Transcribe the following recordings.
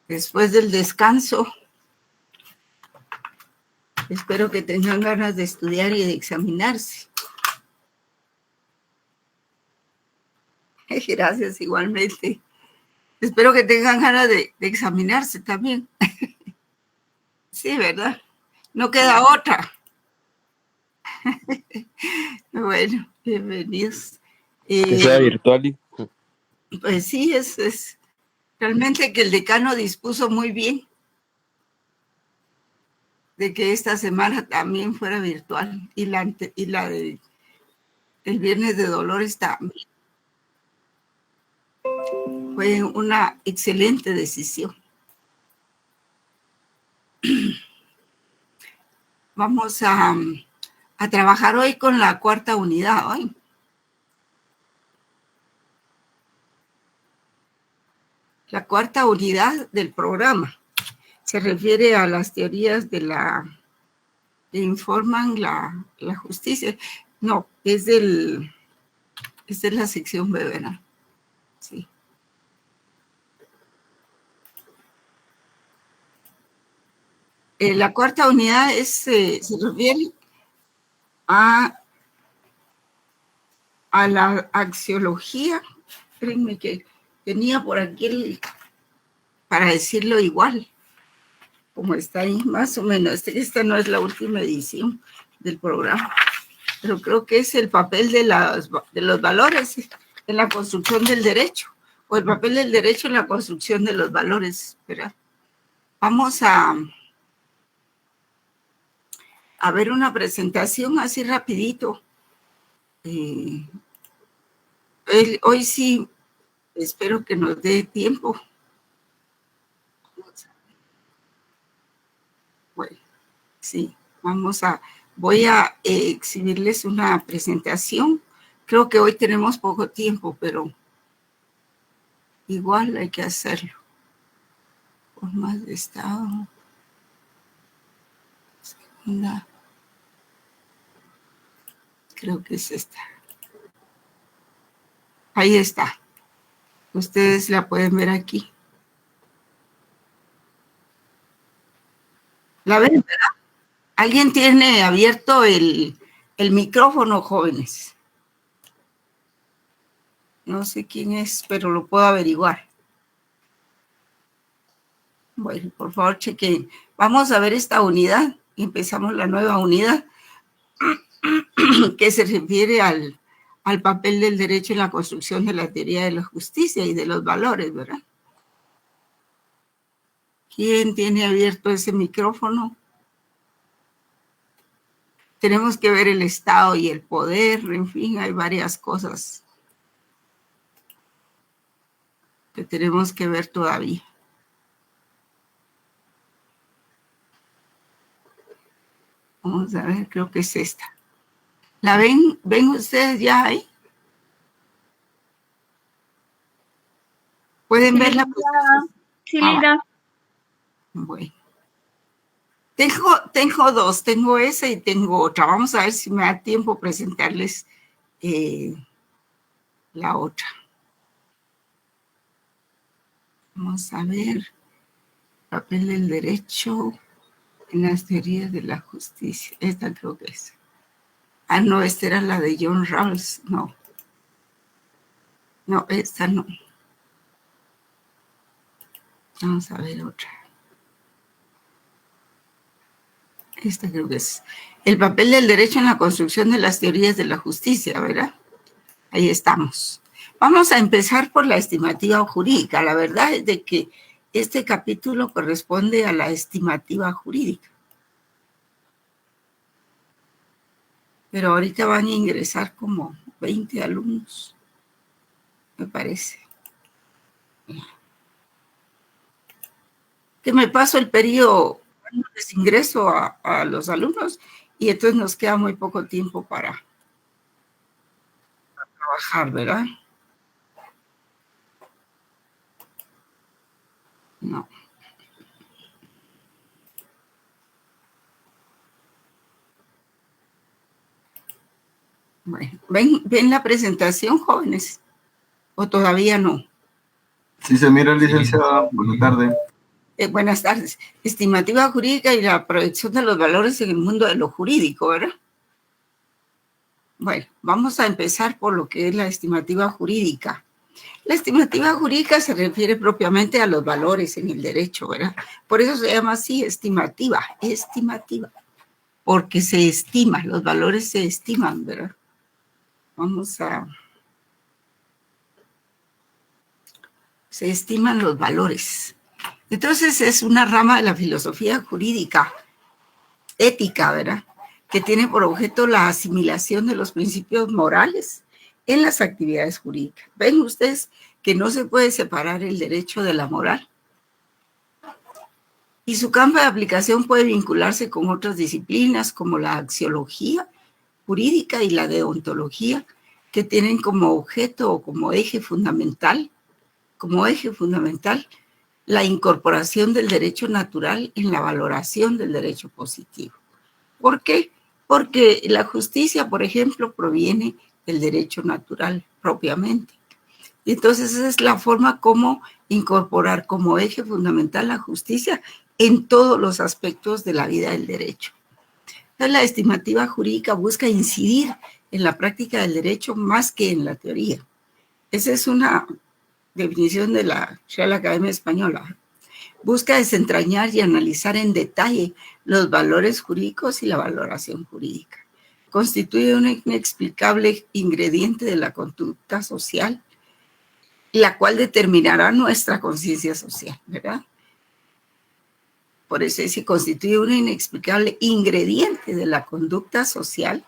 después del descanso. Espero que tengan ganas de estudiar y de examinarse. Gracias, igualmente. Espero que tengan ganas de examinarse también. Sí, ¿verdad? No queda otra. Bueno, bienvenidos. Que sea virtual. Pues sí, es realmente que el decano dispuso muy bien de que esta semana también fuera virtual y la de el Viernes de Dolores también. Fue una excelente decisión. Vamos a trabajar hoy con la cuarta unidad. Hoy. La cuarta unidad del programa se refiere a las teorías de que informan la justicia. No, es de la sección B, ¿verdad? Sí. La cuarta unidad se refiere a la axiología. Espérenme que tenía por aquí para decirlo igual, como está ahí, más o menos. Esta no es la última edición del programa, pero creo que es el papel de los valores en la construcción del derecho, o el papel del derecho en la construcción de los valores. ¿Verdad? Vamos a ver una presentación así rapidito. Hoy sí, espero que nos dé tiempo. Bueno, sí, voy a exhibirles una presentación. Creo que hoy tenemos poco tiempo, pero igual hay que hacerlo. Formas de estado. Segunda. Creo que es esta. Ahí está. Ustedes la pueden ver aquí. ¿La ven, verdad? ¿Alguien tiene abierto el micrófono, jóvenes? No sé quién es, pero lo puedo averiguar. Bueno, por favor, chequen. Vamos a ver esta unidad. Empezamos la nueva unidad que se refiere al papel del derecho en la construcción de la teoría de la justicia y de los valores, ¿verdad? ¿Quién tiene abierto ese micrófono? Tenemos que ver el Estado y el poder, en fin, hay varias cosas que tenemos que ver todavía. Vamos a ver, creo que es esta. ¿La ven? ¿Ven ustedes ya ahí? ¿Pueden sí, verla? Sí, linda. Bueno. Tengo dos, tengo esa y tengo otra. Vamos a ver si me da tiempo presentarles la otra. Vamos a ver. Papel del derecho en las teorías de la justicia. Esta creo que es. Ah, no, esta era la de John Rawls. No. No, esta no. Vamos a ver otra. Esta creo que es. El papel del derecho en la construcción de las teorías de la justicia, ¿verdad? Ahí estamos. Vamos a empezar por la estimativa jurídica. La verdad es de que este capítulo corresponde a la estimativa jurídica. Pero ahorita van a ingresar como 20 alumnos, me parece. Que me paso el periodo, les ingreso a los alumnos y entonces nos queda muy poco tiempo para trabajar, ¿verdad? No. Bueno, ¿ven la presentación, jóvenes? ¿O todavía no? Sí se mira, licenciada. Buenas tardes. Buenas tardes. Estimativa jurídica y la proyección de los valores en el mundo de lo jurídico, ¿verdad? Bueno, vamos a empezar por lo que es la estimativa jurídica. La estimativa jurídica se refiere propiamente a los valores en el derecho, ¿verdad? Por eso se llama así estimativa, porque se estima, los valores se estiman, ¿verdad? Se estiman los valores. Entonces es una rama de la filosofía jurídica, ética, ¿verdad? Que tiene por objeto la asimilación de los principios morales en las actividades jurídicas. ¿Ven ustedes que no se puede separar el derecho de la moral? Y su campo de aplicación puede vincularse con otras disciplinas como la axiología jurídica y la deontología, que tienen como objeto o como eje fundamental la incorporación del derecho natural en la valoración del derecho positivo. ¿Por qué? Porque la justicia, por ejemplo, proviene del derecho natural propiamente. Y entonces esa es la forma como incorporar como eje fundamental la justicia en todos los aspectos de la vida del derecho. Entonces, la estimativa jurídica busca incidir en la práctica del derecho más que en la teoría. Esa es una definición de la Real Academia Española. Busca desentrañar y analizar en detalle los valores jurídicos y la valoración jurídica. Constituye un inexplicable ingrediente de la conducta social, la cual determinará nuestra conciencia social, ¿verdad? Por eso se constituye un inexplicable ingrediente de la conducta social,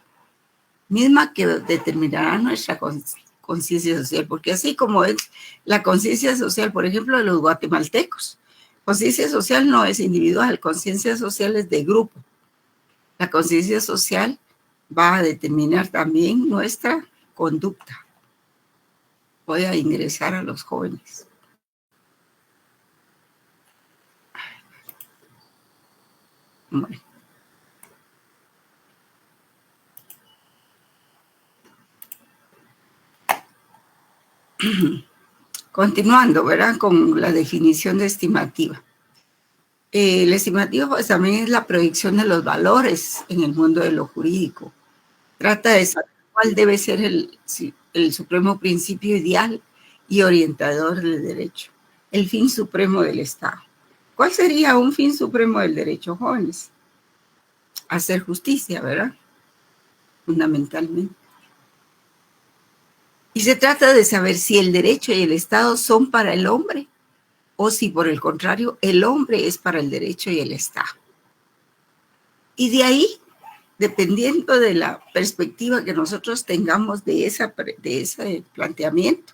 misma que determinará nuestra conciencia social, porque así como es la conciencia social, por ejemplo, de los guatemaltecos, conciencia social no es individual, conciencia social es de grupo. La conciencia social va a determinar también nuestra conducta. Voy a ingresar a los jóvenes. Bueno. Continuando, ¿verdad? Con la definición de estimativa. La estimativa pues también es la proyección de los valores en el mundo de lo jurídico. Trata de saber cuál debe ser el supremo principio ideal y orientador del derecho, el fin supremo del Estado. ¿Cuál sería un fin supremo del derecho, jóvenes? Hacer justicia, ¿verdad? Fundamentalmente. Y se trata de saber si el derecho y el Estado son para el hombre o si, por el contrario, el hombre es para el derecho y el Estado. Y de ahí, dependiendo de la perspectiva que nosotros tengamos de ese planteamiento,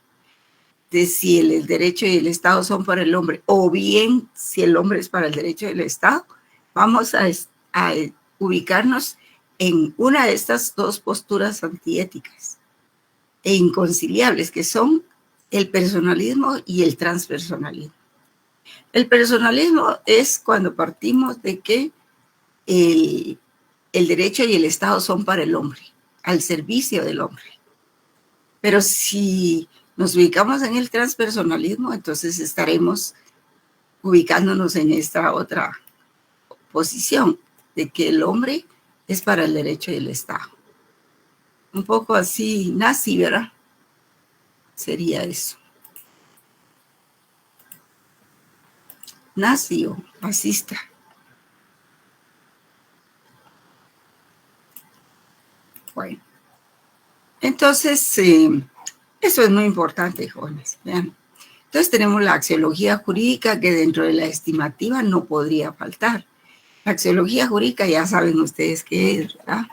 de si el derecho y el Estado son para el hombre o bien si el hombre es para el derecho y el Estado, vamos a ubicarnos en una de estas dos posturas antiéticas e inconciliables, que son el personalismo y el transpersonalismo. El personalismo es cuando partimos de que el derecho y el Estado son para el hombre, al servicio del hombre. Pero si nos ubicamos en el transpersonalismo, entonces estaremos ubicándonos en esta otra posición, de que el hombre es para el derecho y el Estado. Un poco así nazi, ¿verdad? Sería eso. Nazi o fascista. Bueno, entonces, eso es muy importante, jóvenes. Vean. Entonces tenemos la axiología jurídica, que dentro de la estimativa no podría faltar. La axiología jurídica, ya saben ustedes qué es, ¿verdad?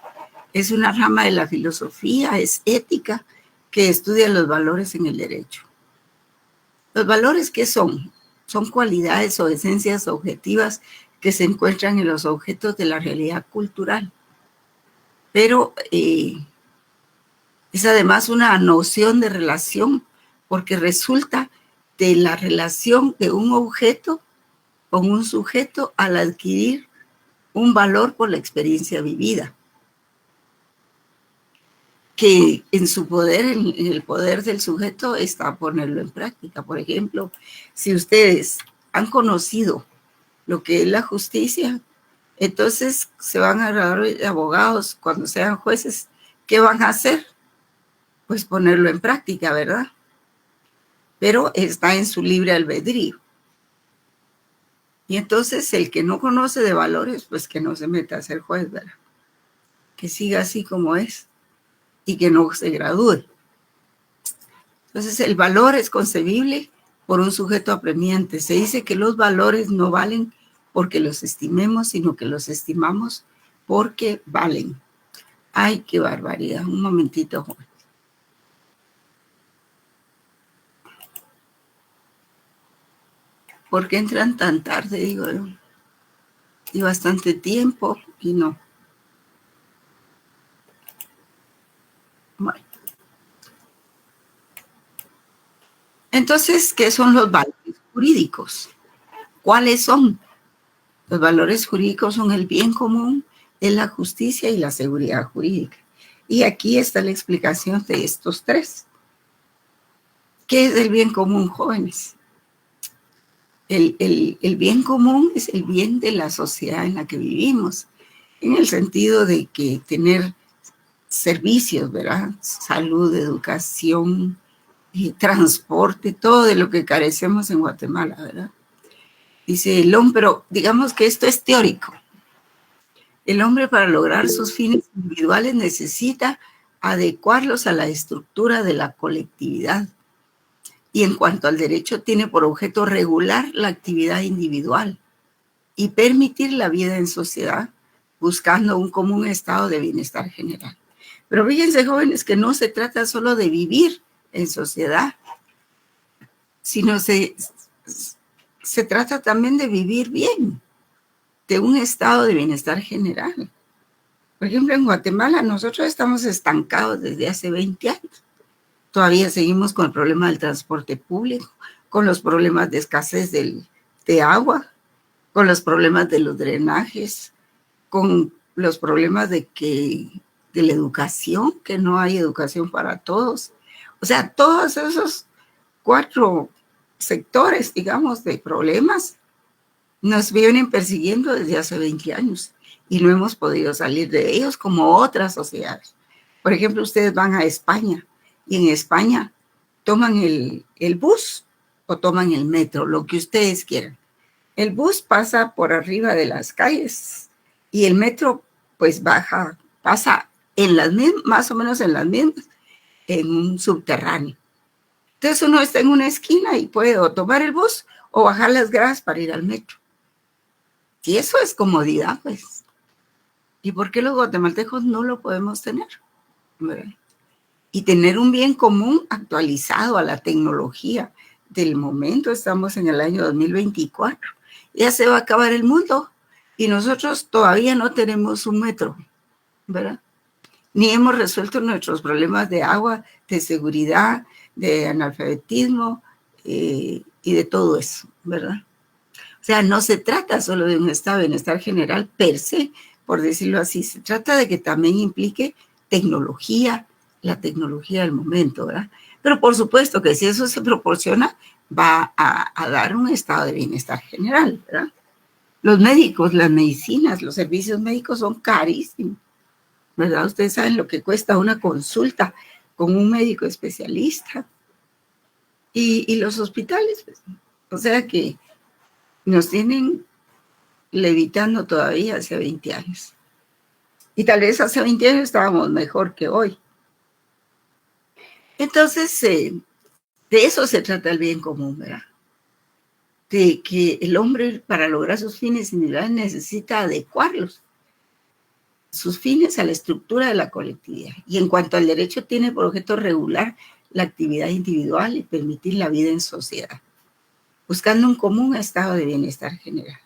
Es una rama de la filosofía, es ética, que estudia los valores en el derecho. ¿Los valores qué son? Son cualidades o esencias objetivas que se encuentran en los objetos de la realidad cultural. Pero es además una noción de relación, porque resulta de la relación de un objeto con un sujeto al adquirir un valor por la experiencia vivida, que en su poder, en el poder del sujeto, está ponerlo en práctica. Por ejemplo, si ustedes han conocido lo que es la justicia. Entonces se van a graduar de abogados cuando sean jueces. ¿Qué van a hacer? Pues ponerlo en práctica, ¿verdad? Pero está en su libre albedrío. Y entonces el que no conoce de valores, pues que no se meta a ser juez, ¿verdad? Que siga así como es y que no se gradúe. Entonces el valor es concebible por un sujeto apremiante. Se dice que los valores no valen porque los estimemos, sino que los estimamos porque valen. Ay, qué barbaridad. Un momentito, joven. ¿Por qué entran tan tarde? Digo yo. Y bastante tiempo y no. Bueno. Entonces, ¿qué son los valores jurídicos? ¿Cuáles son? Los valores jurídicos son el bien común, es la justicia y la seguridad jurídica. Y aquí está la explicación de estos tres. ¿Qué es el bien común, jóvenes? El bien común es el bien de la sociedad en la que vivimos, en el sentido de que tener servicios, ¿verdad? Salud, educación, transporte, todo de lo que carecemos en Guatemala, ¿verdad? Dice el hombre, pero digamos que esto es teórico. El hombre, para lograr sus fines individuales, necesita adecuarlos a la estructura de la colectividad. Y en cuanto al derecho, tiene por objeto regular la actividad individual y permitir la vida en sociedad, buscando un común estado de bienestar general. Pero fíjense, jóvenes, que no se trata solo de vivir en sociedad, sino se trata también de vivir bien, de un estado de bienestar general. Por ejemplo, en Guatemala nosotros estamos estancados desde hace 20 años. Todavía seguimos con el problema del transporte público, con los problemas de escasez de agua, con los problemas de los drenajes, con los problemas de la educación, que no hay educación para todos. O sea, todos esos 4 sectores, digamos, de problemas nos vienen persiguiendo desde hace 20 años y no hemos podido salir de ellos como otras sociedades. Por ejemplo, ustedes van a España y en España toman el bus o toman el metro, lo que ustedes quieran. El bus pasa por arriba de las calles y el metro pues pasa en las mismas, más o menos en las mismas, en un subterráneo. Entonces uno está en una esquina y puede o tomar el bus o bajar las gradas para ir al metro. Y eso es comodidad, pues. ¿Y por qué los guatemaltecos no lo podemos tener? ¿Verdad? Y tener un bien común actualizado a la tecnología del momento. Estamos en el año 2024. Ya se va a acabar el mundo y nosotros todavía no tenemos un metro, ¿verdad? Ni hemos resuelto nuestros problemas de agua, de seguridad, de analfabetismo y de todo eso, ¿verdad? O sea, no se trata solo de un estado de bienestar general per se, por decirlo así. Se trata de que también implique tecnología, la tecnología del momento, ¿verdad? Pero por supuesto que si eso se proporciona, va a dar un estado de bienestar general, ¿verdad? Los médicos, las medicinas, los servicios médicos son carísimos, ¿verdad? Ustedes saben lo que cuesta una consulta con un médico especialista. Y los hospitales, pues, o sea que nos tienen levitando todavía hace 20 años. Y tal vez hace 20 años estábamos mejor que hoy. Entonces, de eso se trata el bien común, ¿verdad? De que el hombre, para lograr sus fines individuales, necesita adecuarlos, sus fines, a la estructura de la colectividad. Y en cuanto al derecho, tiene por objeto regular la actividad individual y permitir la vida en sociedad, buscando un común estado de bienestar general.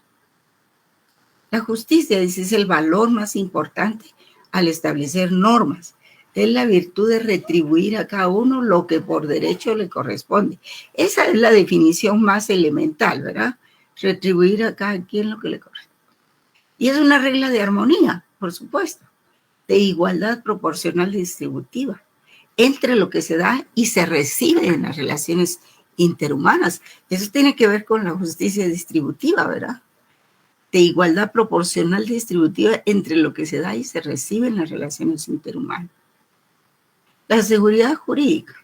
La justicia, dice, es el valor más importante al establecer normas. Es la virtud de retribuir a cada uno lo que por derecho le corresponde. Esa es la definición más elemental, ¿verdad? Retribuir a cada quien lo que le corresponde. Y es una regla de armonía, por supuesto, de igualdad proporcional distributiva entre lo que se da y se recibe en las relaciones interhumanas. Eso tiene que ver con la justicia distributiva, ¿verdad? de igualdad proporcional distributiva entre lo que se da y se recibe en las relaciones interhumanas. La seguridad jurídica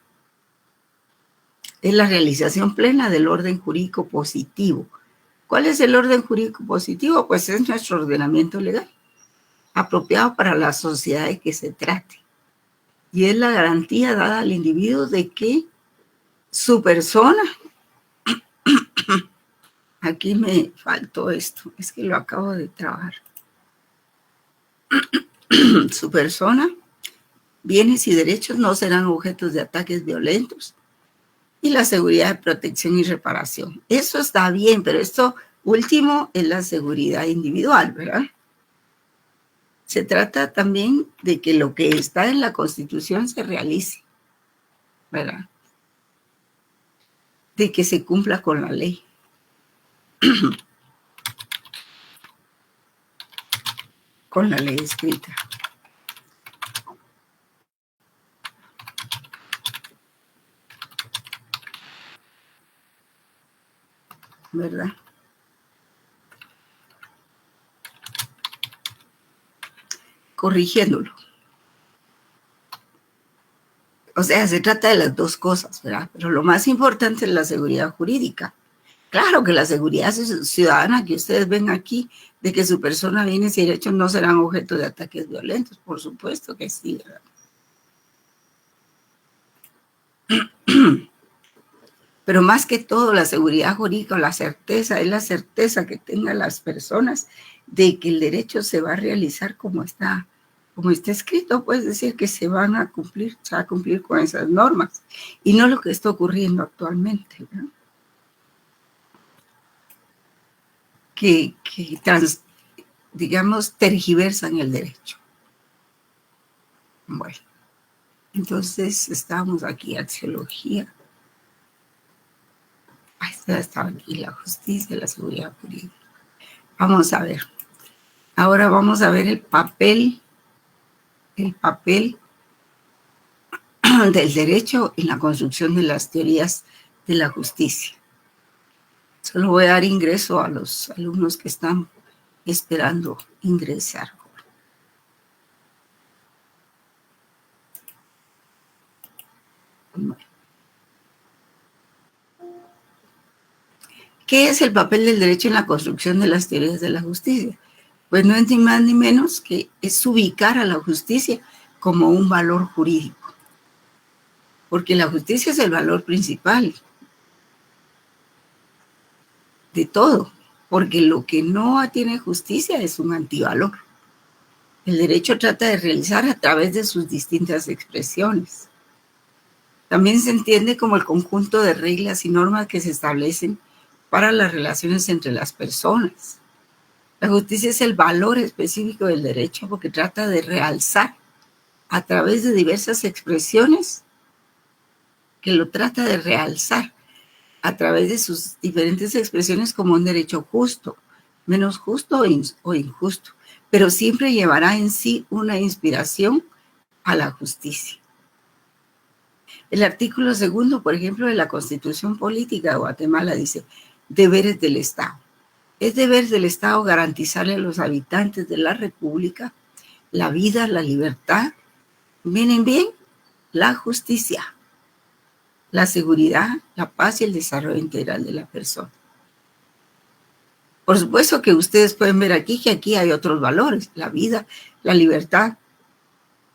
es la realización plena del orden jurídico positivo. ¿Cuál es el orden jurídico positivo? Pues es nuestro ordenamiento legal, apropiado para la sociedad de que se trate. Y es la garantía dada al individuo de que su persona, aquí me faltó esto, es que lo acabo de trabajar, su persona, bienes y derechos no serán objetos de ataques violentos, y la seguridad de protección y reparación. Eso está bien, pero esto último es la seguridad individual, ¿verdad? Se trata también de que lo que está en la Constitución se realice, ¿verdad? De que se cumpla con la ley. Con la ley escrita. ¿Verdad? Corrigiéndolo. O sea, se trata de las dos cosas, ¿verdad? Pero lo más importante es la seguridad jurídica. Claro que la seguridad ciudadana que ustedes ven aquí, de que su persona, bienes y derechos no serán objeto de ataques violentos, por supuesto que sí, ¿verdad? Pero más que todo, la seguridad jurídica, la certeza, es la certeza que tengan las personas de que el derecho se va a realizar como está escrito, pues decir que se va a cumplir con esas normas, y no lo que está ocurriendo actualmente, ¿verdad? Que digamos, tergiversan el derecho. Bueno, entonces estamos aquí, axiología. Estaba aquí la justicia, la seguridad jurídica. Vamos a ver. Ahora vamos a ver el papel del derecho en la construcción de las teorías de la justicia. Solo voy a dar ingreso a los alumnos que están esperando ingresar. ¿Qué es el papel del derecho en la construcción de las teorías de la justicia? Pues no es ni más ni menos que es ubicar a la justicia como un valor jurídico. Porque la justicia es el valor principal de todo. Porque lo que no tiene justicia es un antivalor. El derecho trata de realizar a través de sus distintas expresiones. También se entiende como el conjunto de reglas y normas que se establecen para las relaciones entre las personas. La justicia es el valor específico del derecho porque trata de realzar a través de diversas expresiones, que lo trata de realzar a través de sus diferentes expresiones como un derecho justo, menos justo o injusto, pero siempre llevará en sí una inspiración a la justicia. El artículo 2, por ejemplo, de la Constitución Política de Guatemala dice: deberes del Estado. Es deber del Estado garantizarle a los habitantes de la República la vida, la libertad, miren bien, la justicia, la seguridad, la paz y el desarrollo integral de la persona. Por supuesto que ustedes pueden ver aquí que aquí hay otros valores: la vida, la libertad,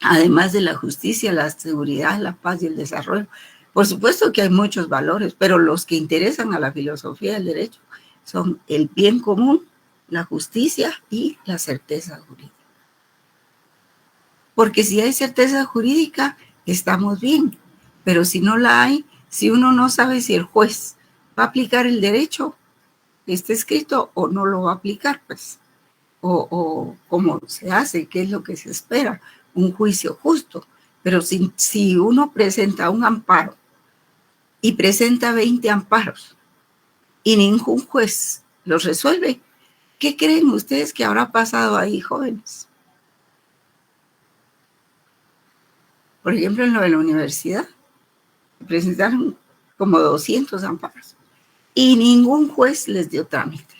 además de la justicia, la seguridad, la paz y el desarrollo. Por supuesto que hay muchos valores, pero los que interesan a la filosofía del derecho son el bien común, la justicia y la certeza jurídica. Porque si hay certeza jurídica, estamos bien. Pero si no la hay, si uno no sabe si el juez va a aplicar el derecho que está escrito o no lo va a aplicar, pues, o cómo se hace, qué es lo que se espera, un juicio justo. Pero si uno presenta un amparo y presenta 20 amparos y ningún juez los resuelve, ¿qué creen ustedes que habrá pasado ahí, jóvenes? Por ejemplo, en lo de la universidad, presentaron como 200 amparos y ningún juez les dio trámite.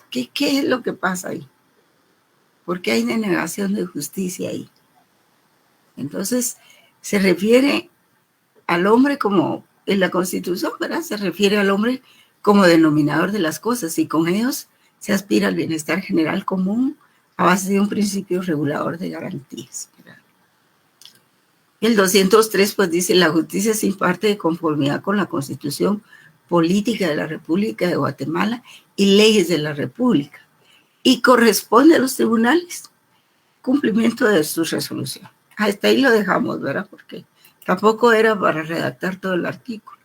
¿Qué es lo que pasa ahí? ¿Por qué hay denegación de justicia ahí? Entonces, se refiere al hombre como, en la Constitución, ¿verdad? Se refiere al hombre como denominador de las cosas y con ellos se aspira al bienestar general común a base de un principio regulador de garantías, ¿verdad? El 203 pues dice, la justicia se imparte de conformidad con la Constitución Política de la República de Guatemala y leyes de la República y corresponde a los tribunales cumplimiento de su resolución. Hasta ahí lo dejamos, ¿verdad? Porque tampoco era para redactar todo el artículo.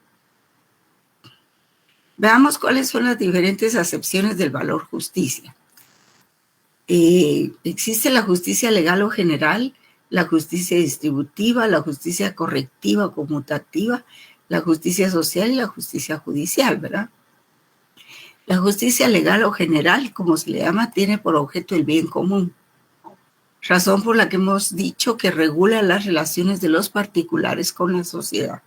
Veamos cuáles son las diferentes acepciones del valor justicia. Existe la justicia legal o general, la justicia distributiva, la justicia correctiva o conmutativa, la justicia social y la justicia judicial, ¿verdad? La justicia legal o general, como se le llama, tiene por objeto el bien común, razón por la que hemos dicho que regula las relaciones de los particulares con la sociedad.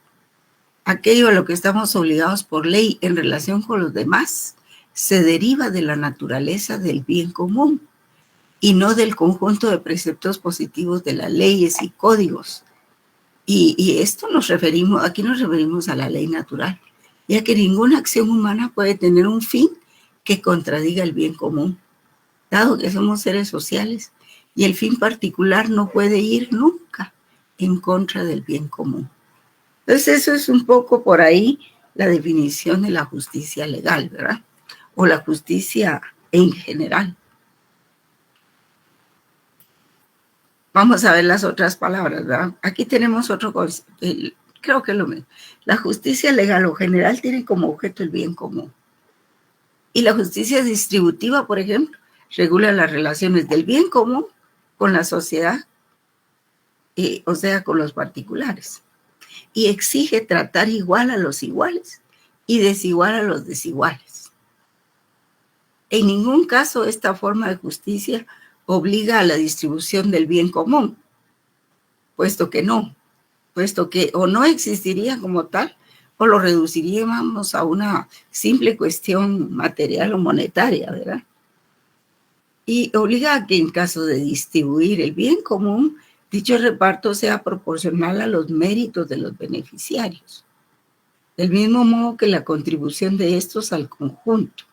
Aquello a lo que estamos obligados por ley en relación con los demás se deriva de la naturaleza del bien común y no del conjunto de preceptos positivos de las leyes y códigos. Y esto aquí nos referimos a la ley natural, ya que ninguna acción humana puede tener un fin que contradiga el bien común, dado que somos seres sociales y el fin particular no puede ir nunca en contra del bien común. Entonces eso es un poco por ahí la definición de la justicia legal, ¿verdad? O la justicia en general. Vamos a ver las otras palabras, ¿verdad? Aquí tenemos otro concepto, creo que es lo mismo. La justicia legal o general tiene como objeto el bien común. Y la justicia distributiva, por ejemplo, regula las relaciones del bien común con la sociedad, o sea, con los particulares. Y exige tratar igual a los iguales y desigual a los desiguales. En ningún caso esta forma de justicia obliga a la distribución del bien común, puesto que o no existiría como tal, o lo reduciríamos a una simple cuestión material o monetaria, ¿verdad? Y obliga a que en caso de distribuir el bien común, dicho reparto sea proporcional a los méritos de los beneficiarios, del mismo modo que la contribución de estos al conjunto,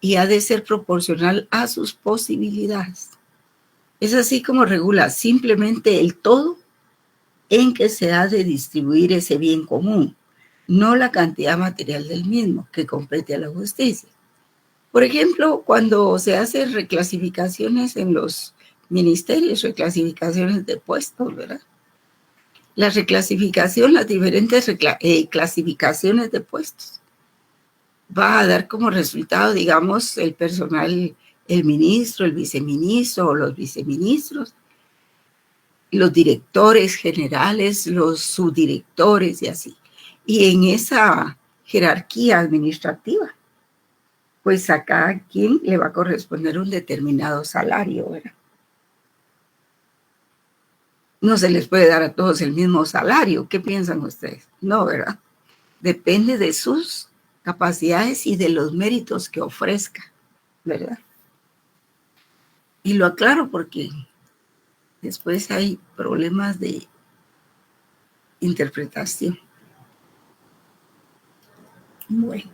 y ha de ser proporcional a sus posibilidades. Es así como regula simplemente el todo en que se ha de distribuir ese bien común, no la cantidad material del mismo que compete a la justicia. Por ejemplo, cuando se hacen reclasificaciones en los ministerios, reclasificaciones de puestos, ¿verdad? La reclasificación, las diferentes clasificaciones de puestos, va a dar como resultado, digamos, el personal, el ministro, el viceministro o los viceministros, los directores generales, los subdirectores y así. Y en esa jerarquía administrativa, pues a cada quien le va a corresponder un determinado salario, ¿verdad? No se les puede dar a todos el mismo salario. ¿Qué piensan ustedes? No, ¿verdad? Depende de sus capacidades y de los méritos que ofrezca, ¿verdad? Y lo aclaro porque después hay problemas de interpretación. Bueno.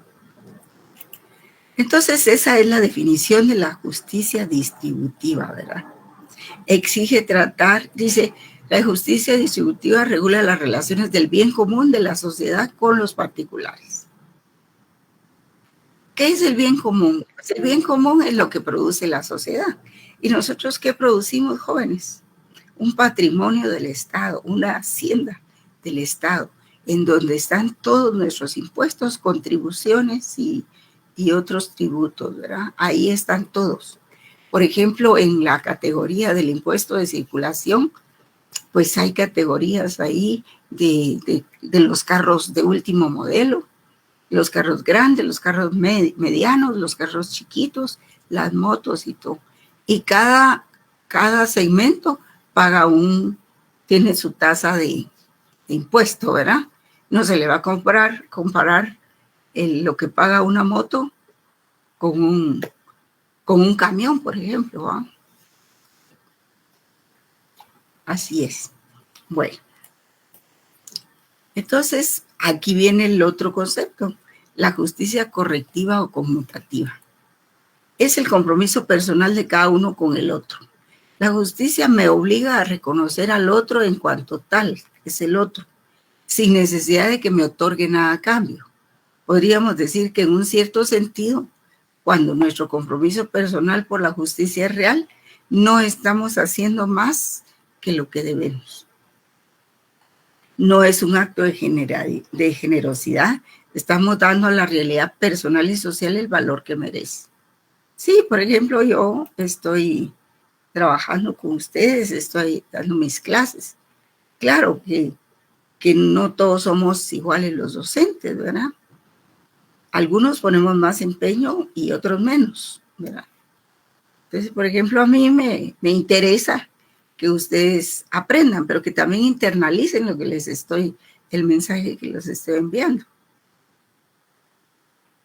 Entonces esa es la definición de la justicia distributiva, ¿verdad? Exige tratar, dice, la justicia distributiva regula las relaciones del bien común de la sociedad con los particulares. ¿Qué es el bien común? Pues el bien común es lo que produce la sociedad. ¿Y nosotros qué producimos, jóvenes? Un patrimonio del Estado, una hacienda del Estado, en donde están todos nuestros impuestos, contribuciones y otros tributos, ¿verdad? Ahí están todos. Por ejemplo, en la categoría del impuesto de circulación, pues hay categorías ahí de los carros de último modelo, los carros grandes, los carros medianos, los carros chiquitos, las motos y todo. Y cada segmento tiene su tasa de impuesto, ¿verdad? No se le va a comparar lo que paga una moto con con un camión, por ejemplo, ¿va? Así es. Bueno, entonces aquí viene el otro concepto, la justicia correctiva o conmutativa. Es el compromiso personal de cada uno con el otro. La justicia me obliga a reconocer al otro en cuanto tal, es el otro, sin necesidad de que me otorgue nada a cambio. Podríamos decir que en un cierto sentido, cuando nuestro compromiso personal por la justicia es real, no estamos haciendo más que lo que debemos. No es un acto de generosidad, estamos dando a la realidad personal y social el valor que merece. Sí, por ejemplo, yo estoy trabajando con ustedes, estoy dando mis clases. Claro que no todos somos iguales los docentes, ¿verdad? Algunos ponemos más empeño y otros menos, ¿verdad? Entonces, por ejemplo, a mí me interesa que ustedes aprendan, pero que también internalicen lo que el mensaje que les estoy enviando.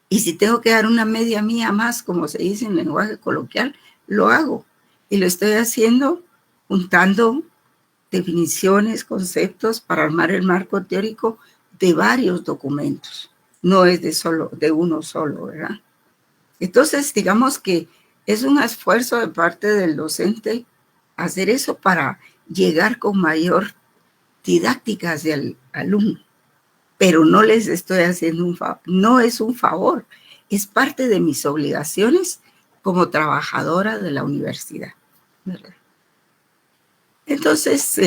Y si tengo que dar una media mía más, como se dice en lenguaje coloquial, lo hago. Y lo estoy haciendo juntando definiciones, conceptos para armar el marco teórico de varios documentos. No es de uno solo, ¿verdad? Entonces, digamos que es un esfuerzo de parte del docente hacer eso para llegar con mayor didáctica hacia el alumno. Pero no les estoy haciendo un favor, no es un favor, es parte de mis obligaciones como trabajadora de la universidad, ¿verdad? Entonces,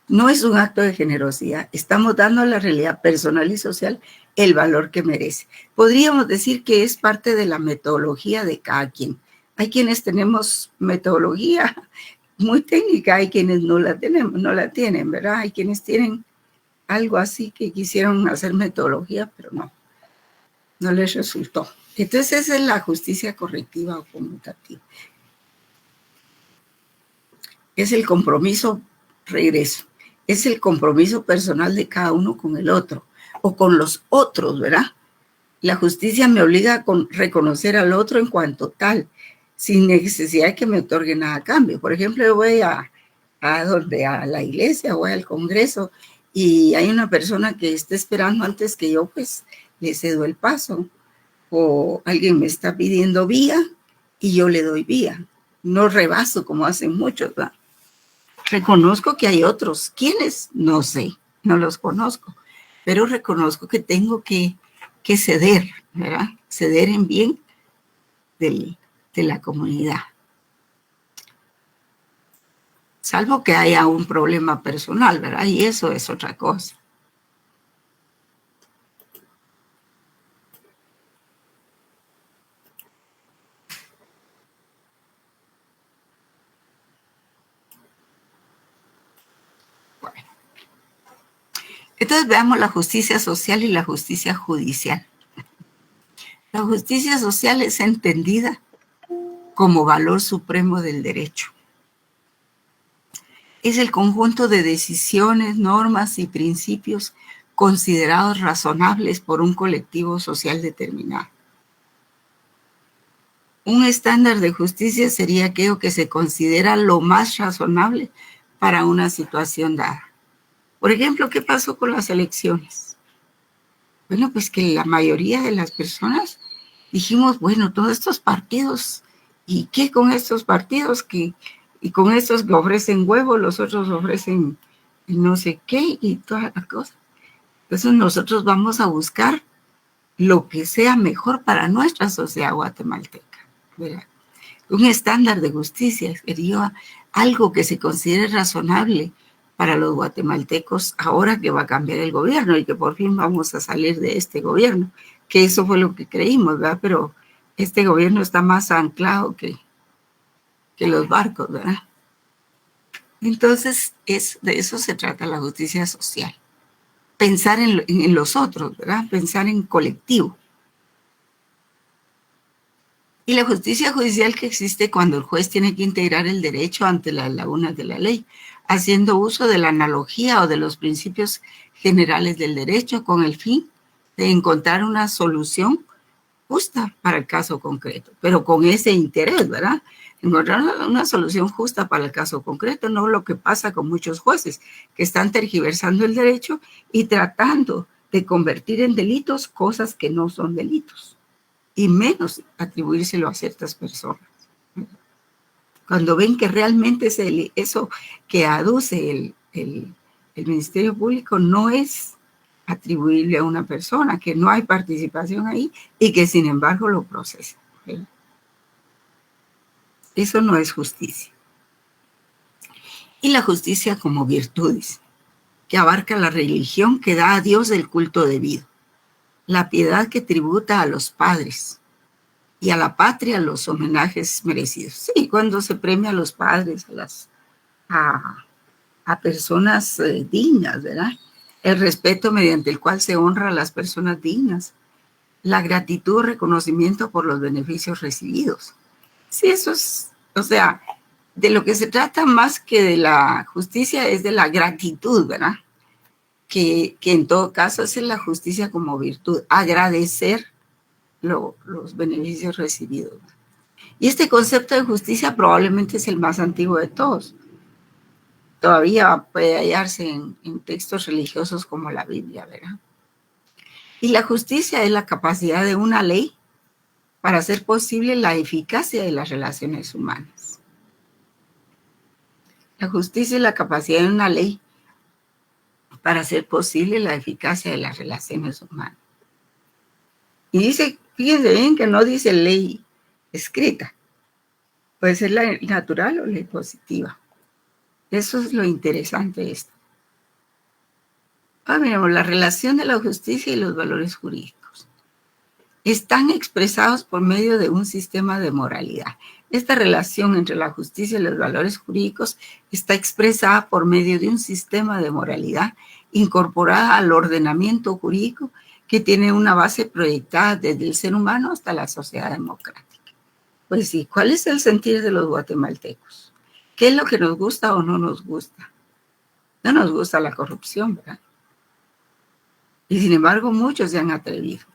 no es un acto de generosidad, estamos dando a la realidad personal y social el valor que merece. Podríamos decir que es parte de la metodología de cada quien. Hay quienes tenemos metodología muy técnica, hay quienes no la tienen, ¿verdad? Hay quienes tienen algo así que quisieron hacer metodología, pero no les resultó. Entonces esa es la justicia correctiva o conmutativa. Es el compromiso, regreso, es el compromiso personal de cada uno con el otro o con los otros, ¿verdad? La justicia me obliga a reconocer al otro en cuanto tal, sin necesidad de que me otorgue nada a cambio. Por ejemplo, yo voy a la iglesia, voy al congreso y hay una persona que está esperando antes que yo, pues le cedo el paso. O alguien me está pidiendo vía y yo le doy vía. No rebaso como hacen muchos, ¿verdad? Reconozco que hay otros. ¿Quiénes? No sé, no los conozco. Pero reconozco que tengo que ceder, ¿verdad? Ceder en bien de la comunidad. Salvo que haya un problema personal, ¿verdad? Y eso es otra cosa. Bueno. Entonces veamos la justicia social y la justicia judicial. La justicia social es entendida como valor supremo del derecho. Es el conjunto de decisiones, normas y principios considerados razonables por un colectivo social determinado. Un estándar de justicia sería aquello que se considera lo más razonable para una situación dada. Por ejemplo, ¿qué pasó con las elecciones? Bueno, pues que la mayoría de las personas dijimos, bueno, todos estos partidos, ¿y qué con estos partidos? Y con estos que ofrecen huevos, los otros ofrecen no sé qué y toda la cosa. Entonces nosotros vamos a buscar lo que sea mejor para nuestra sociedad guatemalteca, ¿verdad? Un estándar de justicia sería algo que se considere razonable para los guatemaltecos ahora que va a cambiar el gobierno y que por fin vamos a salir de este gobierno, que eso fue lo que creímos, ¿verdad? Pero este gobierno está más anclado que los barcos, ¿verdad? Entonces, de eso se trata la justicia social. Pensar en los otros, ¿verdad? Pensar en colectivo. Y la justicia judicial que existe cuando el juez tiene que integrar el derecho ante las lagunas de la ley, haciendo uso de la analogía o de los principios generales del derecho con el fin de encontrar una solución justa para el caso concreto, pero con ese interés, ¿verdad? Encontrar una solución justa para el caso concreto, no lo que pasa con muchos jueces que están tergiversando el derecho y tratando de convertir en delitos cosas que no son delitos, y menos atribuírselo a ciertas personas. Cuando ven que realmente eso que aduce el Ministerio Público no es atribuible a una persona, que no hay participación ahí y que sin embargo lo procesa. Eso no es justicia. Y la justicia como virtudes, que abarca la religión que da a Dios el culto debido, la piedad que tributa a los padres y a la patria los homenajes merecidos. Sí, cuando se premia a los padres, a personas dignas, ¿verdad? El respeto mediante el cual se honra a las personas dignas, la gratitud o reconocimiento por los beneficios recibidos. Sí, eso es, o sea, de lo que se trata más que de la justicia es de la gratitud, ¿verdad? Que en todo caso es la justicia como virtud, agradecer los beneficios recibidos. Y este concepto de justicia probablemente es el más antiguo de todos. Todavía puede hallarse en textos religiosos como la Biblia, ¿verdad? Y la justicia es la capacidad de una ley para hacer posible la eficacia de las relaciones humanas. La justicia es la capacidad de una ley para hacer posible la eficacia de las relaciones humanas. Y dice, fíjense bien que no dice ley escrita, puede ser la natural o ley positiva. Eso es lo interesante de esto. Miremos, la relación de la justicia y los valores jurídicos están expresados por medio de un sistema de moralidad. Esta relación entre la justicia y los valores jurídicos está expresada por medio de un sistema de moralidad incorporada al ordenamiento jurídico que tiene una base proyectada desde el ser humano hasta la sociedad democrática. Pues sí, ¿cuál es el sentir de los guatemaltecos? ¿Qué es lo que nos gusta o no nos gusta? No nos gusta la corrupción, ¿verdad? Y sin embargo, muchos se han atrevido.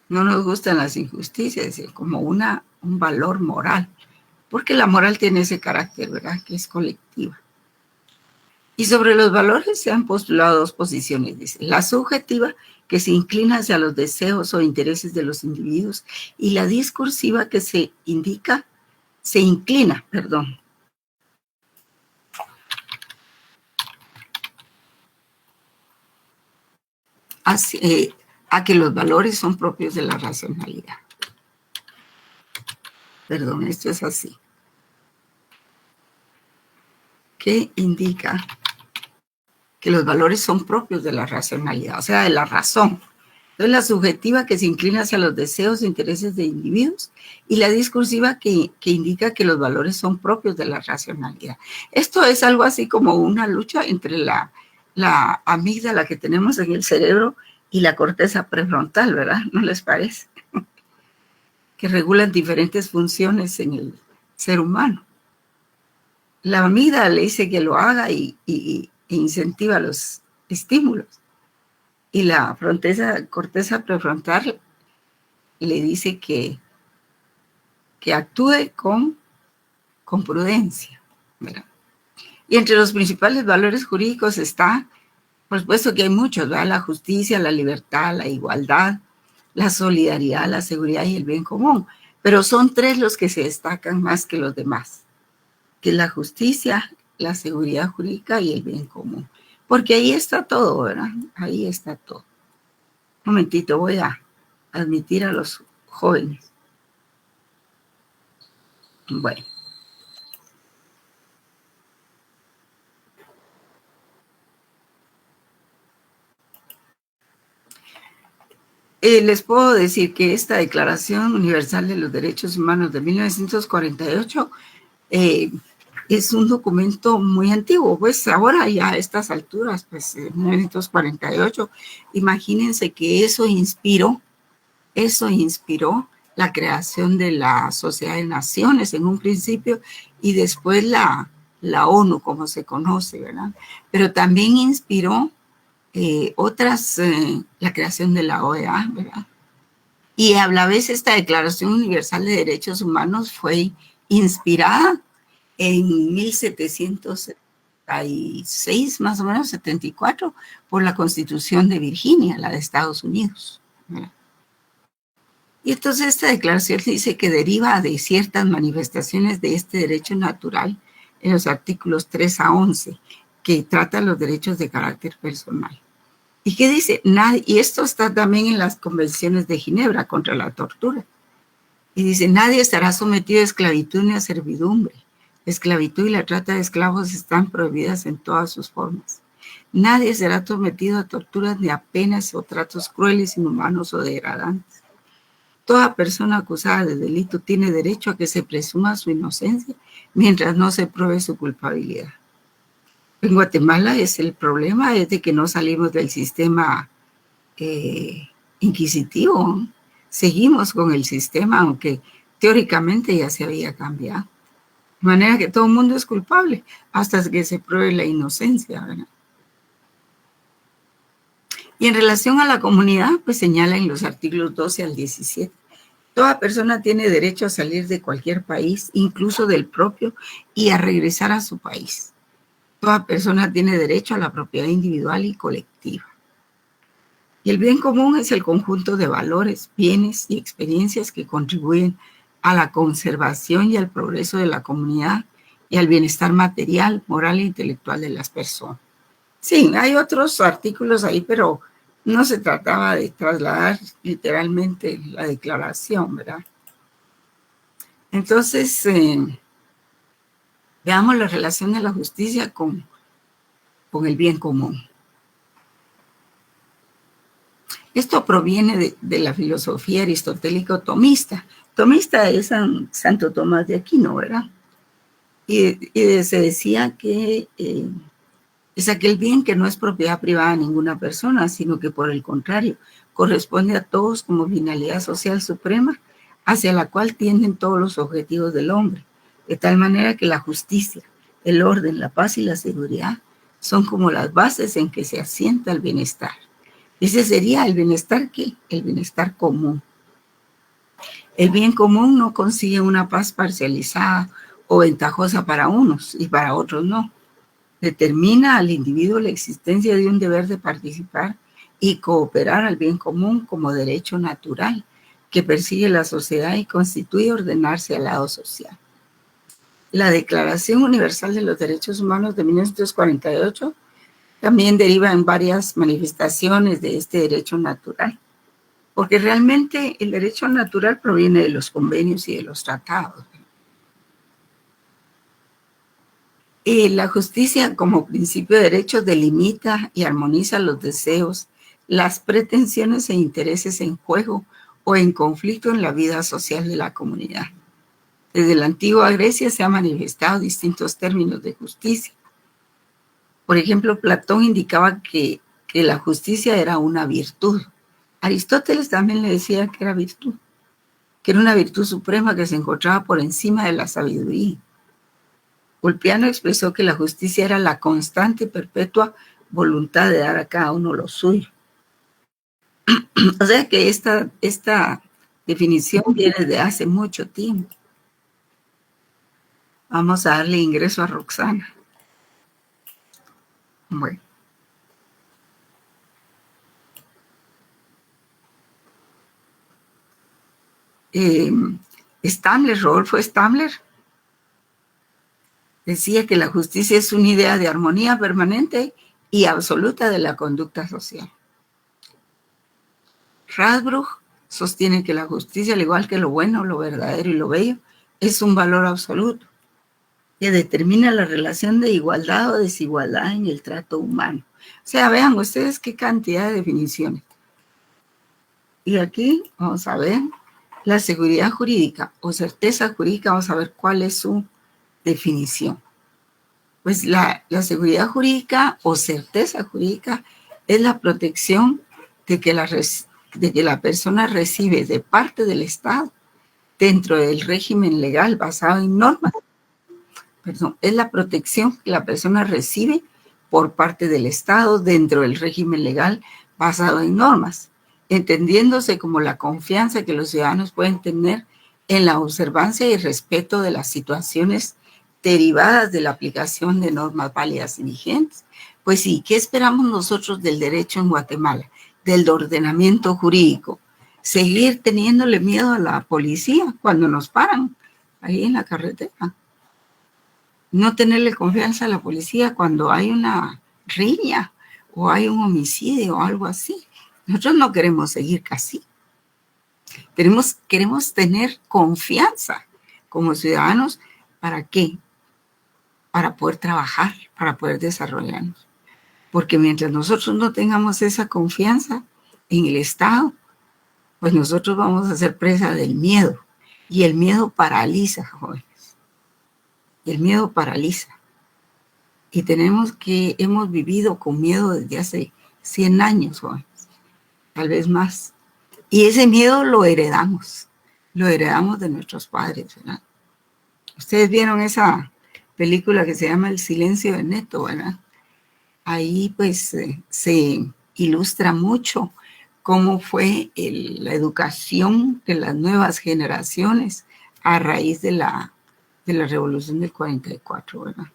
No nos gustan las injusticias, como un valor moral, porque la moral tiene ese carácter, ¿verdad?, que es colectiva. Y sobre los valores se han postulado dos posiciones, dice, la subjetiva, que se inclina hacia los deseos o intereses de los individuos, y la discursiva, que se inclina, a que los valores son propios de la racionalidad. Esto es así. ¿Qué indica? Que los valores son propios de la racionalidad, o sea, de la razón. Entonces, la subjetiva, que se inclina hacia los deseos e intereses de individuos, y la discursiva, que indica que los valores son propios de la racionalidad. Esto es algo así como una lucha entre la amígdala que tenemos en el cerebro y la corteza prefrontal, ¿verdad? ¿No les parece? Que regulan diferentes funciones en el ser humano. La amígdala le dice que lo haga e incentiva los estímulos. Y la corteza prefrontal le dice que actúe con prudencia, ¿verdad? Y entre los principales valores jurídicos está, por supuesto que hay muchos, ¿verdad? La justicia, la libertad, la igualdad, la solidaridad, la seguridad y el bien común. Pero son tres los que se destacan más que los demás, que es la justicia, la seguridad jurídica y el bien común. Porque ahí está todo, ¿verdad? Ahí está todo. Un momentito, voy a admitir a los jóvenes. Bueno. Les puedo decir que esta Declaración Universal de los Derechos Humanos de 1948 es un documento muy antiguo, pues ahora ya a estas alturas, pues en 1948, imagínense que eso inspiró la creación de la Sociedad de Naciones en un principio y después la ONU, como se conoce, ¿verdad? Pero también inspiró otras, la creación de la OEA, ¿verdad? Y a la vez esta Declaración Universal de Derechos Humanos fue inspirada en 1776, más o menos 74, por la Constitución de Virginia, la de Estados Unidos, ¿verdad? Y entonces esta declaración dice que deriva de ciertas manifestaciones de este derecho natural en los artículos 3 a 11, que tratan los derechos de carácter personal. ¿Y qué dice? Y esto está también en las convenciones de Ginebra contra la tortura. Y dice, nadie estará sometido a esclavitud ni a servidumbre. La esclavitud y la trata de esclavos están prohibidas en todas sus formas. Nadie será sometido a torturas ni a penas o tratos crueles, inhumanos o degradantes. Toda persona acusada de delito tiene derecho a que se presuma su inocencia mientras no se pruebe su culpabilidad. En Guatemala el problema es de que no salimos del sistema inquisitivo. Seguimos con el sistema, aunque teóricamente ya se había cambiado. De manera que todo el mundo es culpable hasta que se pruebe la inocencia, ¿verdad? Y en relación a la comunidad, pues señala en los artículos 12 al 17. Toda persona tiene derecho a salir de cualquier país, incluso del propio, y a regresar a su país. Toda persona tiene derecho a la propiedad individual y colectiva. Y el bien común es el conjunto de valores, bienes y experiencias que contribuyen a la conservación y al progreso de la comunidad y al bienestar material, moral e intelectual de las personas. Sí, hay otros artículos ahí, pero no se trataba de trasladar literalmente la declaración, ¿verdad? Entonces, veamos la relación de la justicia con el bien común. Esto proviene de la filosofía aristotélica tomista. Tomista es Santo Tomás de Aquino, ¿verdad? Y se decía que es aquel bien que no es propiedad privada de ninguna persona, sino que por el contrario, corresponde a todos como finalidad social suprema, hacia la cual tienden todos los objetivos del hombre, de tal manera que la justicia, el orden, la paz y la seguridad son como las bases en que se asienta el bienestar. Ese sería el bienestar, ¿qué? El bienestar común. El bien común no consigue una paz parcializada o ventajosa para unos y para otros no. Determina al individuo la existencia de un deber de participar y cooperar al bien común como derecho natural que persigue la sociedad y constituye ordenarse al lado social. La Declaración Universal de los Derechos Humanos de 1948 también deriva en varias manifestaciones de este derecho natural, porque realmente el derecho natural proviene de los convenios y de los tratados. La justicia como principio de derecho delimita y armoniza los deseos, las pretensiones e intereses en juego o en conflicto en la vida social de la comunidad. Desde la antigua Grecia se han manifestado distintos términos de justicia. Por ejemplo, Platón indicaba que la justicia era una virtud. Aristóteles también le decía que era virtud, que era una virtud suprema que se encontraba por encima de la sabiduría. Ulpiano expresó que la justicia era la constante y perpetua voluntad de dar a cada uno lo suyo. O sea que esta definición viene de hace mucho tiempo. Vamos a darle ingreso a Roxana. Bueno. Stamler, Rodolfo Stamler, decía que la justicia es una idea de armonía permanente y absoluta de la conducta social. Radbruch sostiene que la justicia, al igual que lo bueno, lo verdadero y lo bello, es un valor absoluto que determina la relación de igualdad o desigualdad en el trato humano. O sea, vean ustedes qué cantidad de definiciones. Y aquí vamos a ver la seguridad jurídica o certeza jurídica, vamos a ver cuál es su definición. Pues la seguridad jurídica o certeza jurídica es la protección de que la persona recibe de parte del Estado dentro del régimen legal basado en normas. Es la protección que la persona recibe por parte del Estado dentro del régimen legal basado en normas, entendiéndose como la confianza que los ciudadanos pueden tener en la observancia y respeto de las situaciones derivadas de la aplicación de normas válidas y vigentes. Pues sí, ¿qué esperamos nosotros del derecho en Guatemala, del ordenamiento jurídico? Seguir teniéndole miedo a la policía cuando nos paran ahí en la carretera. No tenerle confianza a la policía cuando hay una riña o hay un homicidio o algo así. Nosotros no queremos seguir así. Queremos tener confianza como ciudadanos. ¿Para qué? Para poder trabajar, para poder desarrollarnos. Porque mientras nosotros no tengamos esa confianza en el Estado, pues nosotros vamos a ser presa del miedo. Y el miedo paraliza, jóvenes. Y el miedo paraliza. Y hemos vivido con miedo desde hace 100 años, jóvenes. Tal vez más. Y ese miedo lo heredamos de nuestros padres, ¿verdad? Ustedes vieron esa película que se llama El silencio de Neto, ¿verdad? Ahí pues se ilustra mucho cómo fue la educación de las nuevas generaciones a raíz de la revolución del 44, ¿verdad?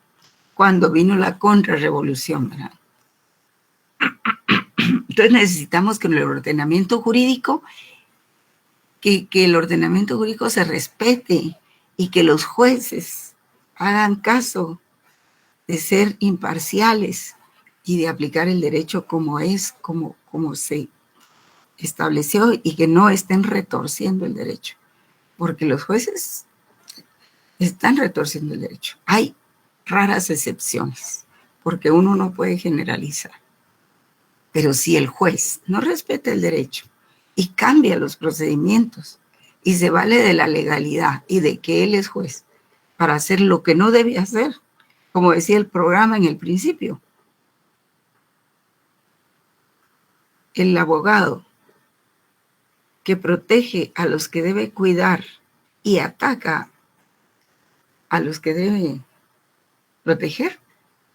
Cuando vino la contrarrevolución, ¿verdad? Entonces necesitamos que el ordenamiento jurídico, que el ordenamiento jurídico se respete y que los jueces hagan caso de ser imparciales y de aplicar el derecho como se estableció y que no estén retorciendo el derecho, porque los jueces están retorciendo el derecho. Hay raras excepciones, porque uno no puede generalizar. Pero si el juez no respeta el derecho y cambia los procedimientos y se vale de la legalidad y de que él es juez para hacer lo que no debe hacer, como decía el programa en el principio, el abogado que protege a los que debe cuidar y ataca a los que debe proteger,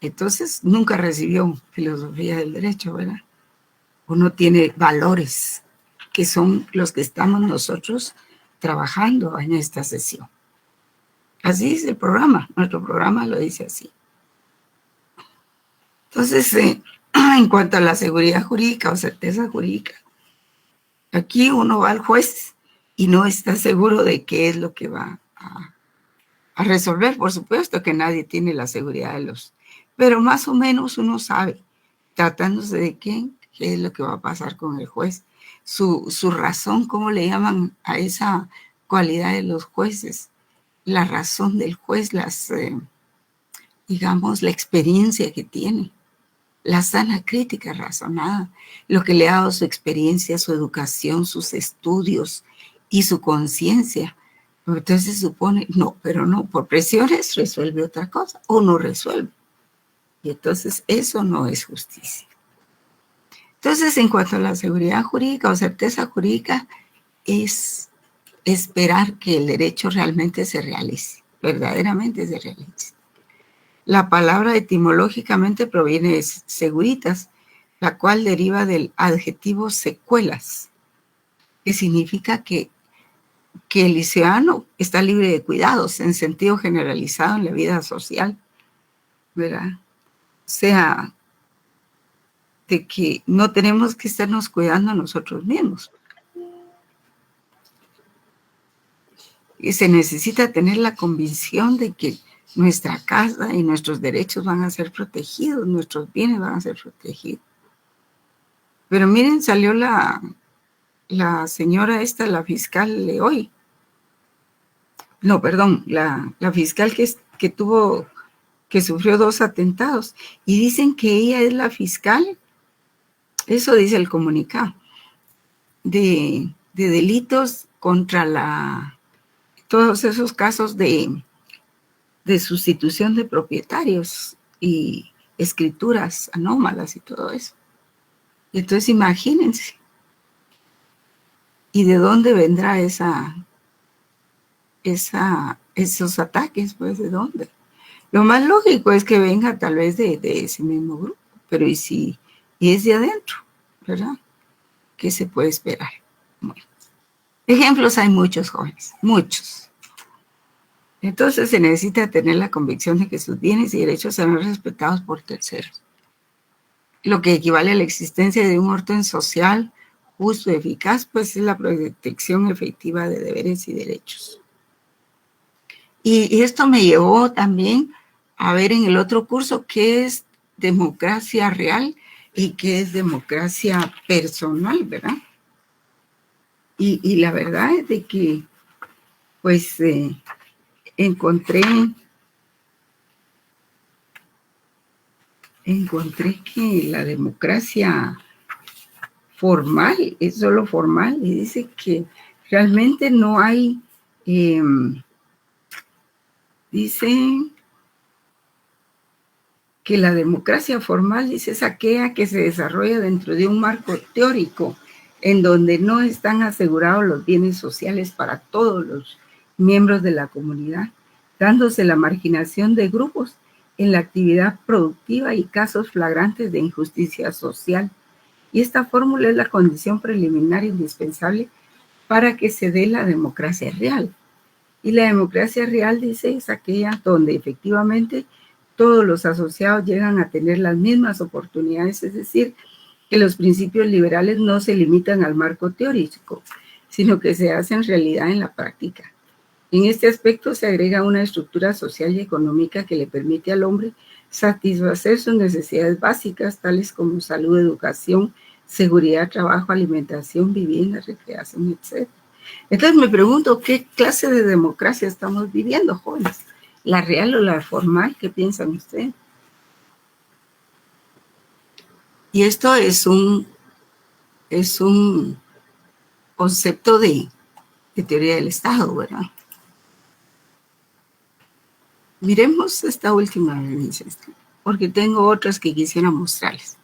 entonces nunca recibió filosofía del derecho, ¿verdad? Uno tiene valores que son los que estamos nosotros trabajando en esta sesión. Así dice el programa, nuestro programa lo dice así. Entonces, en cuanto a la seguridad jurídica o certeza jurídica, aquí uno va al juez y no está seguro de qué es lo que va a resolver. Por supuesto que nadie tiene la seguridad de pero más o menos uno sabe, tratándose de qué es lo que va a pasar con el juez, su razón, cómo le llaman a esa cualidad de los jueces, la razón del juez, digamos, la experiencia que tiene, la sana crítica razonada, lo que le ha dado su experiencia, su educación, sus estudios y su conciencia. Entonces se supone, no, pero no, por presiones resuelve otra cosa o no resuelve. Y entonces eso no es justicia. Entonces, en cuanto a la seguridad jurídica o certeza jurídica, es esperar que el derecho realmente se realice, verdaderamente se realice. La palabra etimológicamente proviene de seguritas, la cual deriva del adjetivo secuelas, que significa que el ciudadano está libre de cuidados en sentido generalizado en la vida social, ¿verdad? O sea, de que no tenemos que estarnos cuidando a nosotros mismos. Y se necesita tener la convicción de que nuestra casa y nuestros derechos van a ser protegidos, nuestros bienes van a ser protegidos. Pero miren, salió la señora esta, la fiscal de hoy. No, perdón, la fiscal que sufrió 2 atentados. Y dicen que ella es la fiscal, eso dice el comunicado, de delitos contra todos esos casos de sustitución de propietarios y escrituras anómalas y todo eso. Entonces imagínense. ¿Y de dónde vendrá esos ataques? Pues, ¿de dónde? Lo más lógico es que venga tal vez de ese mismo grupo, pero ¿y si es de adentro? ¿Verdad? ¿Qué se puede esperar? Bueno, ejemplos hay muchos, jóvenes, muchos. Entonces se necesita tener la convicción de que sus bienes y derechos serán respetados por terceros, lo que equivale a la existencia de un orden social justo y eficaz, pues es la protección efectiva de deberes y derechos. Y esto me llevó también a ver en el otro curso qué es democracia real y qué es democracia personal, ¿verdad? Y la verdad es de que, pues, encontré que la democracia formal es solo formal y dice que realmente no hay, dice que la democracia formal, dice, es aquella que se desarrolla dentro de un marco teórico en donde no están asegurados los bienes sociales para todos los miembros de la comunidad, dándose la marginación de grupos en la actividad productiva y casos flagrantes de injusticia social. Y esta fórmula es la condición preliminar indispensable para que se dé la democracia real. Y la democracia real, dice, es aquella donde efectivamente todos los asociados llegan a tener las mismas oportunidades, es decir, que los principios liberales no se limitan al marco teórico, sino que se hacen realidad en la práctica. En este aspecto se agrega una estructura social y económica que le permite al hombre satisfacer sus necesidades básicas, tales como salud, educación, seguridad, trabajo, alimentación, vivienda, recreación, etc. Entonces me pregunto, ¿qué clase de democracia estamos viviendo, jóvenes? ¿La real o la formal? ¿Qué piensan ustedes? Y esto es un concepto de teoría del Estado, ¿verdad? Miremos esta última, porque tengo otras que quisiera mostrarles.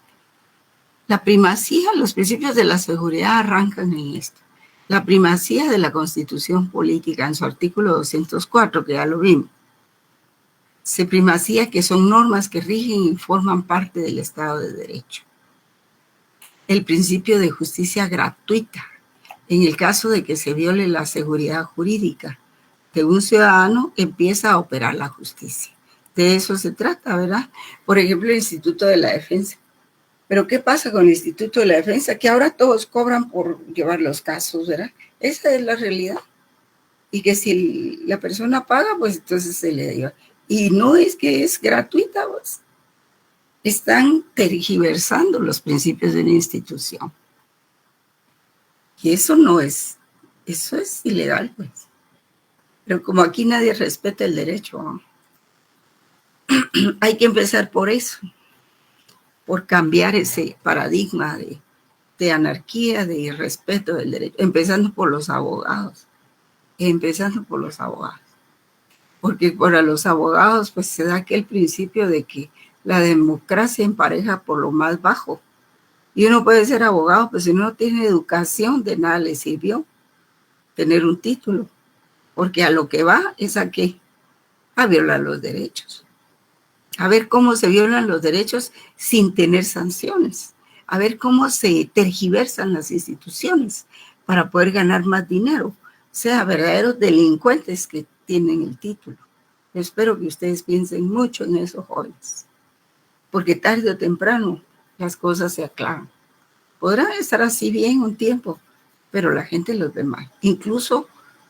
La primacía, los principios de la seguridad arrancan en esto. La primacía de la Constitución Política en su artículo 204, que ya lo vimos. Se primacía que son normas que rigen y forman parte del Estado de Derecho. El principio de justicia gratuita, en el caso de que se viole la seguridad jurídica de un ciudadano, empieza a operar la justicia. De eso se trata, ¿verdad? Por ejemplo, el Instituto de la Defensa. Pero ¿qué pasa con el Instituto de la Defensa? Que ahora todos cobran por llevar los casos, ¿verdad? Esa es la realidad. Y que si la persona paga, pues entonces se le lleva. Y no es que es gratuita, pues. Están tergiversando los principios de una institución. Y eso no es, eso es ilegal, pues. Pero como aquí nadie respeta el derecho, ¿no? Hay que empezar por eso, por cambiar ese paradigma de anarquía, de irrespeto del derecho, empezando por los abogados, porque para los abogados pues se da aquel principio de que la democracia empareja por lo más bajo, y uno puede ser abogado, pues si no tiene educación, de nada le sirvió tener un título, porque a lo que va es a qué, a violar los derechos, a ver cómo se violan los derechos sin tener sanciones, a ver cómo se tergiversan las instituciones para poder ganar más dinero, o sea, verdaderos delincuentes que tienen el título. Espero que ustedes piensen mucho en eso, jóvenes, porque tarde o temprano las cosas se aclaran. Podrán estar así bien un tiempo, pero la gente los ve mal. Incluso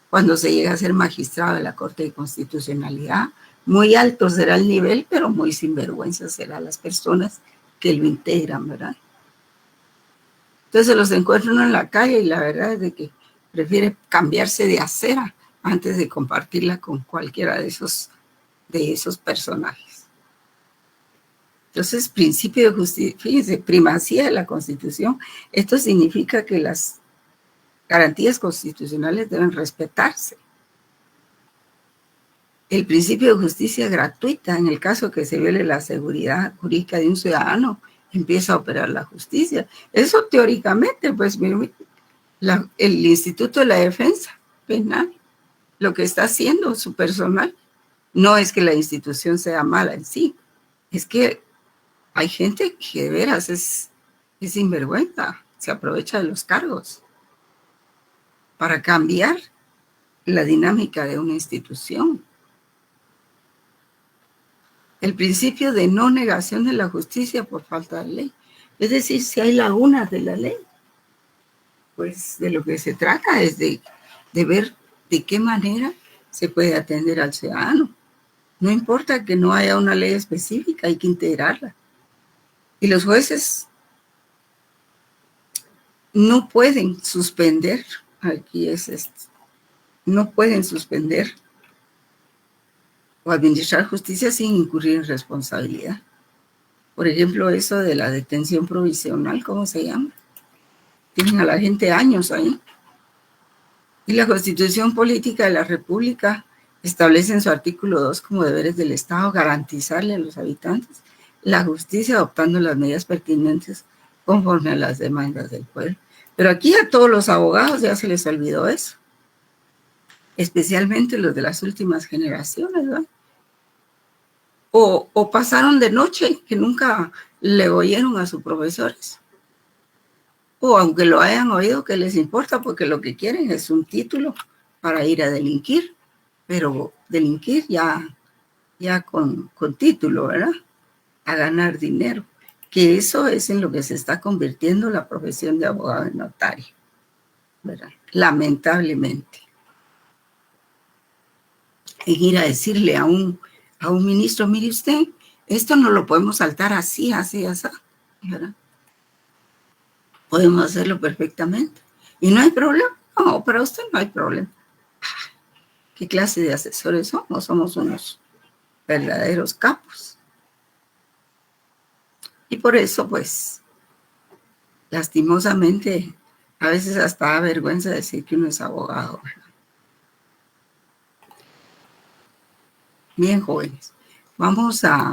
cuando se llega a ser magistrado de la Corte de Constitucionalidad, muy alto será el nivel, pero muy sinvergüenza serán las personas que lo integran, ¿verdad? Entonces los encuentran en la calle y la verdad es de que prefiere cambiarse de acera antes de compartirla con cualquiera de esos personajes. Entonces, principio de justicia, fíjense, primacía de la Constitución, esto significa que las garantías constitucionales deben respetarse. El principio de justicia gratuita, en el caso que se viole la seguridad jurídica de un ciudadano, empieza a operar la justicia. Eso teóricamente, pues, el Instituto de la Defensa Penal, lo que está haciendo su personal, No es que la institución sea mala en sí, es que hay gente que de veras es sinvergüenza, se aprovecha de los cargos para cambiar la dinámica de una institución. El principio de no negación de la justicia por falta de ley. Es decir, si hay lagunas de la ley, pues de lo que se trata es de ver de qué manera se puede atender al ciudadano. No importa que no haya una ley específica, hay que integrarla. Y los jueces no pueden suspender, aquí es esto, no pueden suspender o administrar justicia sin incurrir en responsabilidad. Por ejemplo, eso de la detención provisional, ¿cómo se llama? Tienen a la gente años ahí. Y la Constitución Política de la República establece en su artículo 2 como deberes del Estado garantizarle a los habitantes la justicia adoptando las medidas pertinentes conforme a las demandas del pueblo. Pero aquí a todos los abogados ya se les olvidó eso, especialmente los de las últimas generaciones, ¿verdad? O pasaron de noche, que nunca le oyeron a sus profesores. O aunque lo hayan oído, ¿qué les importa? Porque lo que quieren es un título para ir a delinquir, pero delinquir ya con título, ¿verdad? A ganar dinero, que eso es en lo que se está convirtiendo la profesión de abogado y notario, ¿verdad? Lamentablemente. En ir a decirle a un ministro, mire usted, esto no lo podemos saltar así, ¿verdad? Podemos hacerlo perfectamente. ¿Y no hay problema? No, para usted no hay problema. ¿Qué clase de asesores somos? Somos unos verdaderos capos. Y por eso, pues, lastimosamente, a veces hasta da vergüenza decir que uno es abogado. Bien, jóvenes. Vamos a...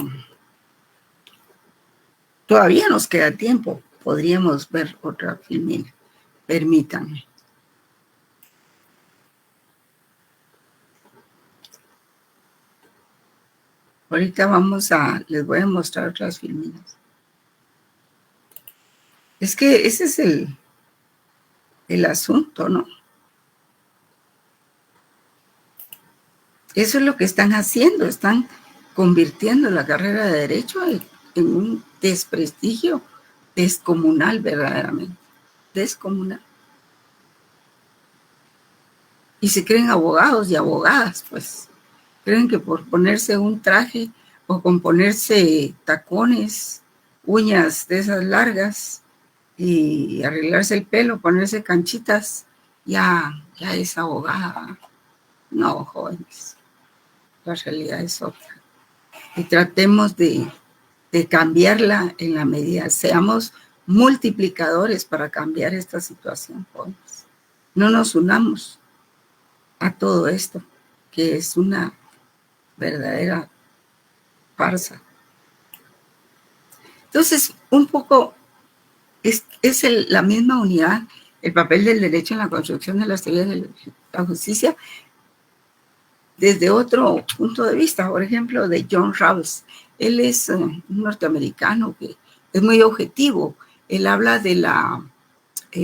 Todavía nos queda tiempo. Podríamos ver otra filmina. Permítanme. Ahorita les voy a mostrar otras filminas. Es que ese es el asunto, ¿no? Eso es lo que están haciendo, están convirtiendo la carrera de Derecho en un desprestigio descomunal, verdaderamente, descomunal. Y se creen abogados y abogadas, pues, creen que por ponerse un traje o con ponerse tacones, uñas de esas largas y arreglarse el pelo, ponerse canchitas, ya es abogada. No, jóvenes, la realidad es otra. Y tratemos de cambiarla en la medida, seamos multiplicadores para cambiar esta situación, jóvenes. No nos unamos a todo esto, que es una verdadera farsa. Entonces, un poco es la misma unidad, el papel del derecho en la construcción de las teorías de la justicia, desde otro punto de vista, por ejemplo, de John Rawls. Él es un norteamericano que es muy objetivo. Él habla de la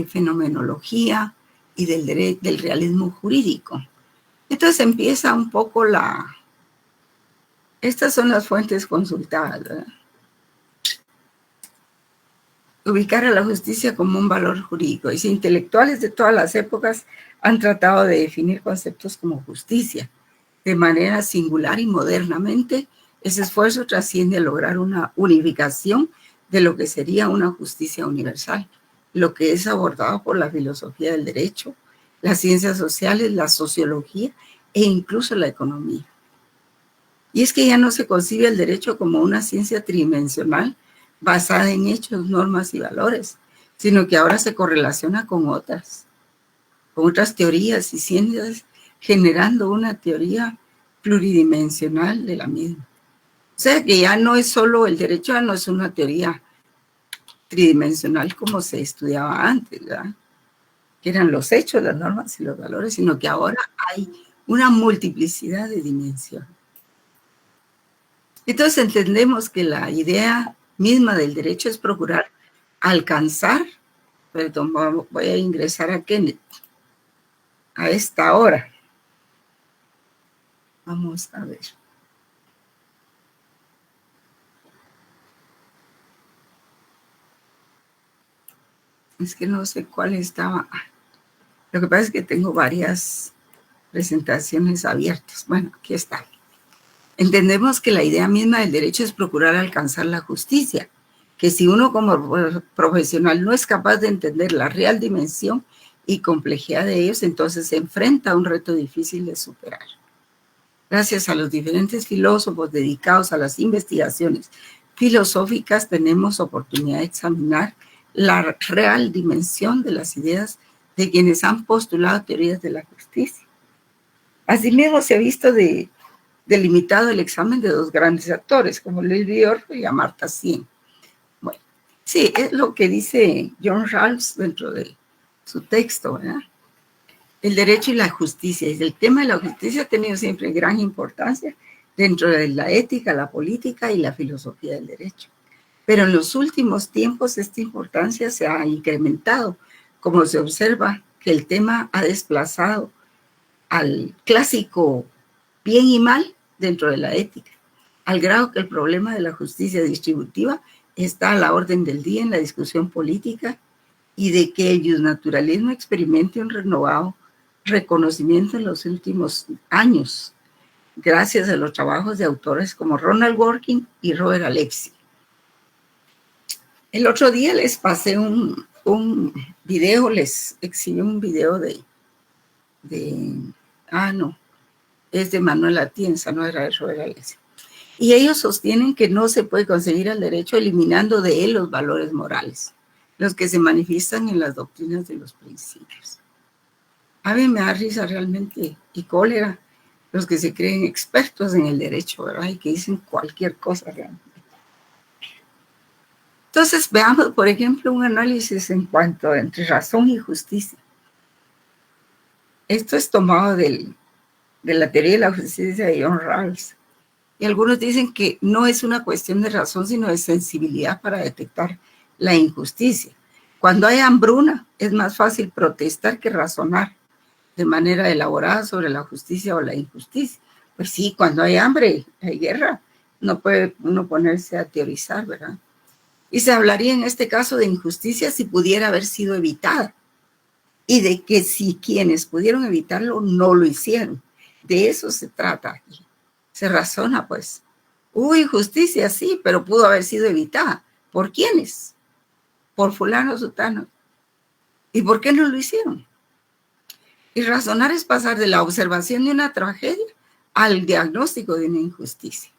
fenomenología y del realismo jurídico. Entonces empieza un poco estas son las fuentes consultadas, ¿verdad? Ubicar a la justicia como un valor jurídico. Dice, intelectuales de todas las épocas han tratado de definir conceptos como justicia. De manera singular y modernamente, ese esfuerzo trasciende a lograr una unificación de lo que sería una justicia universal, lo que es abordado por la filosofía del derecho, las ciencias sociales, la sociología e incluso la economía. Y es que ya no se concibe el derecho como una ciencia tridimensional basada en hechos, normas y valores, sino que ahora se correlaciona con otras teorías y ciencias, generando una teoría pluridimensional de la misma. O sea que ya no es solo el derecho, ya no es una teoría tridimensional como se estudiaba antes, ¿verdad? Que eran los hechos, las normas y los valores, sino que ahora hay una multiplicidad de dimensiones. Entonces entendemos que la idea misma del derecho es procurar alcanzar, perdón, voy a ingresar a Kenneth a esta hora. Vamos a ver. Es que no sé cuál estaba. Lo que pasa es que tengo varias presentaciones abiertas. Bueno, aquí está. Entendemos que la idea misma del derecho es procurar alcanzar la justicia, que si uno como profesional no es capaz de entender la real dimensión y complejidad de ellos, entonces se enfrenta a un reto difícil de superar. Gracias a los diferentes filósofos dedicados a las investigaciones filosóficas, tenemos oportunidad de examinar la real dimensión de las ideas de quienes han postulado teorías de la justicia. Asimismo, se ha visto delimitado el examen de dos grandes actores, como Luis Biorro y Amartya Sen. Bueno, sí, es lo que dice John Rawls dentro de su texto, ¿verdad? El derecho y la justicia. Y el tema de la justicia ha tenido siempre gran importancia dentro de la ética, la política y la filosofía del derecho. Pero en los últimos tiempos esta importancia se ha incrementado, como se observa que el tema ha desplazado al clásico bien y mal dentro de la ética, al grado que el problema de la justicia distributiva está a la orden del día en la discusión política y de que el justnaturalismo experimente un renovado reconocimiento en los últimos años, gracias a los trabajos de autores como Ronald Dworkin y Robert Alexy. El otro día les pasé un video, les exhibí un video es de Manuel Atienza, no era de Robert Alexy. Y ellos sostienen que no se puede conseguir el derecho eliminando de él los valores morales, los que se manifiestan en las doctrinas de los principios. A mí me da risa realmente y cólera los que se creen expertos en el derecho, ¿verdad? Y que dicen cualquier cosa realmente. Entonces, veamos, por ejemplo, un análisis en cuanto a entre razón y justicia. Esto es tomado de la teoría de la justicia de John Rawls. Y algunos dicen que no es una cuestión de razón, sino de sensibilidad para detectar la injusticia. Cuando hay hambruna, es más fácil protestar que razonar de manera elaborada sobre la justicia o la injusticia. Pues sí, cuando hay hambre, hay guerra, no puede uno ponerse a teorizar, ¿verdad? Y se hablaría en este caso de injusticia si pudiera haber sido evitada y de que si quienes pudieron evitarlo no lo hicieron. De eso se trata aquí. Se razona, pues. Hubo injusticia, sí, pero pudo haber sido evitada. ¿Por quiénes? Por fulano o sutano. ¿Y por qué no lo hicieron? Y razonar es pasar de la observación de una tragedia al diagnóstico de una injusticia.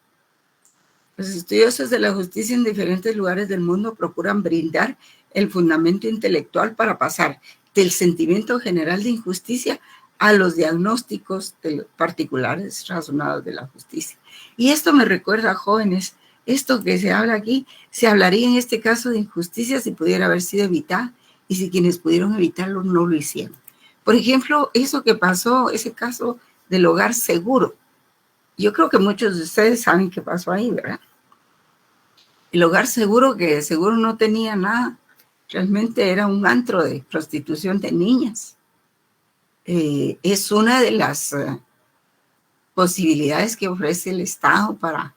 Los estudiosos de la justicia en diferentes lugares del mundo procuran brindar el fundamento intelectual para pasar del sentimiento general de injusticia a los diagnósticos de los particulares razonados de la justicia. Y esto me recuerda, jóvenes, esto que se habla aquí, se hablaría en este caso de injusticia si pudiera haber sido evitada y si quienes pudieron evitarlo no lo hicieron. Por ejemplo, eso que pasó, ese caso del hogar seguro. Yo creo que muchos de ustedes saben qué pasó ahí, ¿verdad? El hogar seguro, que seguro no tenía nada, realmente era un antro de prostitución de niñas. Es una de las posibilidades que ofrece el Estado para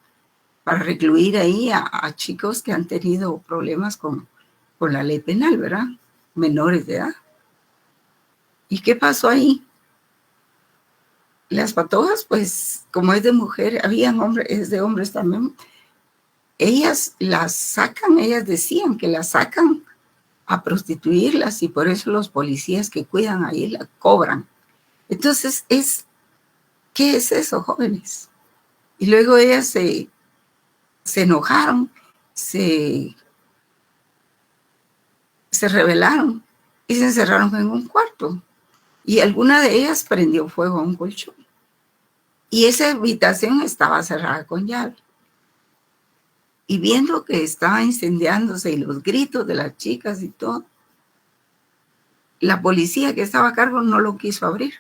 recluir ahí a chicos que han tenido problemas con la ley penal, ¿verdad? Menores de edad. ¿Y qué pasó ahí? Las patojas, pues, como es de mujer, habían hombres, es de hombres también, ellas las sacan, ellas decían que las sacan a prostituirlas y por eso los policías que cuidan ahí la cobran. Entonces, ¿qué es eso, jóvenes? Y luego ellas se enojaron, se rebelaron y se encerraron en un cuarto. Y alguna de ellas prendió fuego a un colchón. Y esa habitación estaba cerrada con llave. Y viendo que estaba incendiándose y los gritos de las chicas y todo, la policía que estaba a cargo no lo quiso abrir.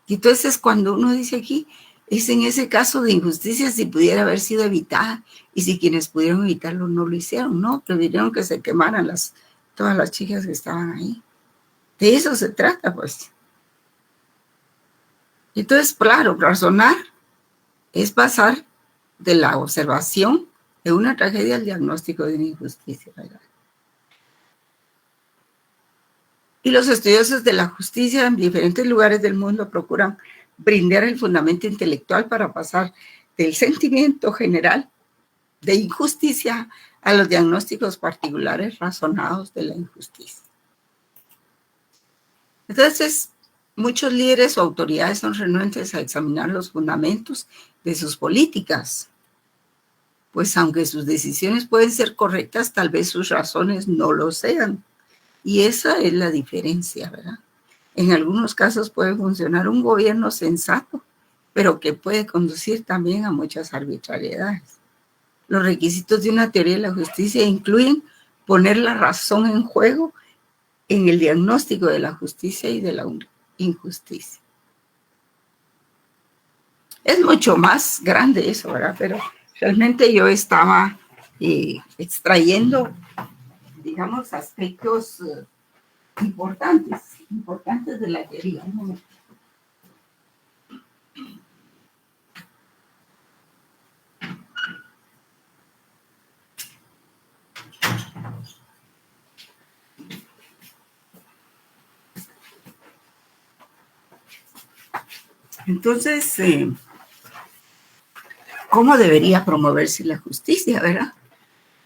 Y entonces cuando uno dice aquí, es en ese caso de injusticia si pudiera haber sido evitada y si quienes pudieron evitarlo no lo hicieron, no, prefirieron que se quemaran todas las chicas que estaban ahí. De eso se trata, pues. Entonces, claro, razonar es pasar de la observación de una tragedia al diagnóstico de una injusticia, ¿verdad? Y los estudiosos de la justicia en diferentes lugares del mundo procuran brindar el fundamento intelectual para pasar del sentimiento general de injusticia a los diagnósticos particulares razonados de la injusticia. Entonces, muchos líderes o autoridades son renuentes a examinar los fundamentos de sus políticas, pues aunque sus decisiones pueden ser correctas, tal vez sus razones no lo sean. Y esa es la diferencia, ¿verdad? En algunos casos puede funcionar un gobierno sensato, pero que puede conducir también a muchas arbitrariedades. Los requisitos de una teoría de la justicia incluyen poner la razón en juego en el diagnóstico de la justicia y de la injusticia. Es mucho más grande eso, ¿verdad? Pero realmente yo estaba extrayendo, digamos, aspectos importantes de la teoría. Entonces, ¿cómo debería promoverse la justicia, verdad?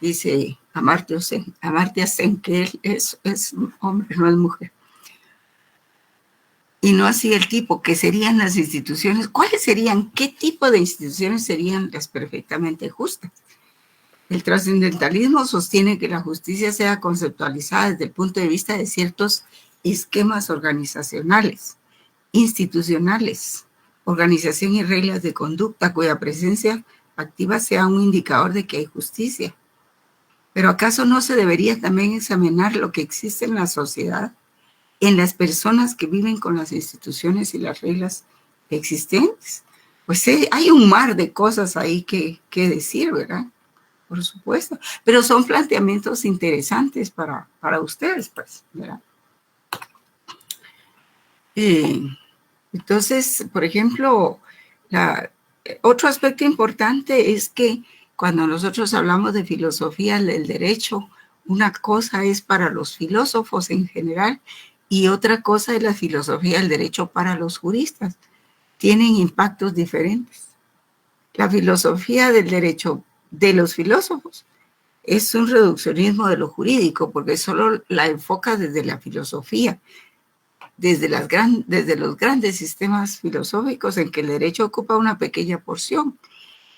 Dice Amartya Sen, que él es hombre, no es mujer. Y no así el tipo, que serían las instituciones. ¿Cuáles serían? ¿Qué tipo de instituciones serían las perfectamente justas? El trascendentalismo sostiene que la justicia sea conceptualizada desde el punto de vista de ciertos esquemas organizacionales, institucionales, organización y reglas de conducta cuya presencia activa sea un indicador de que hay justicia. Pero ¿acaso no se debería también examinar lo que existe en la sociedad, en las personas que viven con las instituciones y las reglas existentes? Pues hay un mar de cosas ahí que decir, ¿verdad? Por supuesto. Pero son planteamientos interesantes para ustedes, pues, ¿verdad? Entonces, por ejemplo, otro aspecto importante es que cuando nosotros hablamos de filosofía del derecho, una cosa es para los filósofos en general y otra cosa es la filosofía del derecho para los juristas. Tienen impactos diferentes. La filosofía del derecho de los filósofos es un reduccionismo de lo jurídico porque solo la enfoca desde la filosofía, desde los grandes sistemas filosóficos en que el derecho ocupa una pequeña porción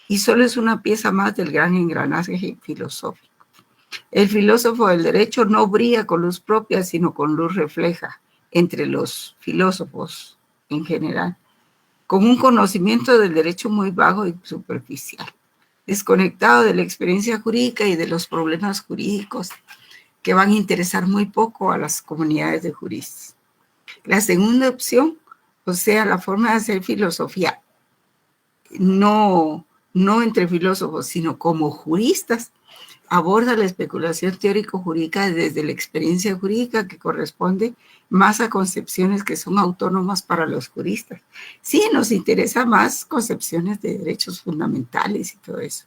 y solo es una pieza más del gran engranaje filosófico. El filósofo del derecho no brilla con luz propia, sino con luz refleja entre los filósofos en general, con un conocimiento del derecho muy vago y superficial, desconectado de la experiencia jurídica y de los problemas jurídicos que van a interesar muy poco a las comunidades de juristas. La segunda opción, o sea, la forma de hacer filosofía, no entre filósofos, sino como juristas, aborda la especulación teórico-jurídica desde la experiencia jurídica que corresponde más a concepciones que son autónomas para los juristas. Sí, nos interesa más concepciones de derechos fundamentales y todo eso,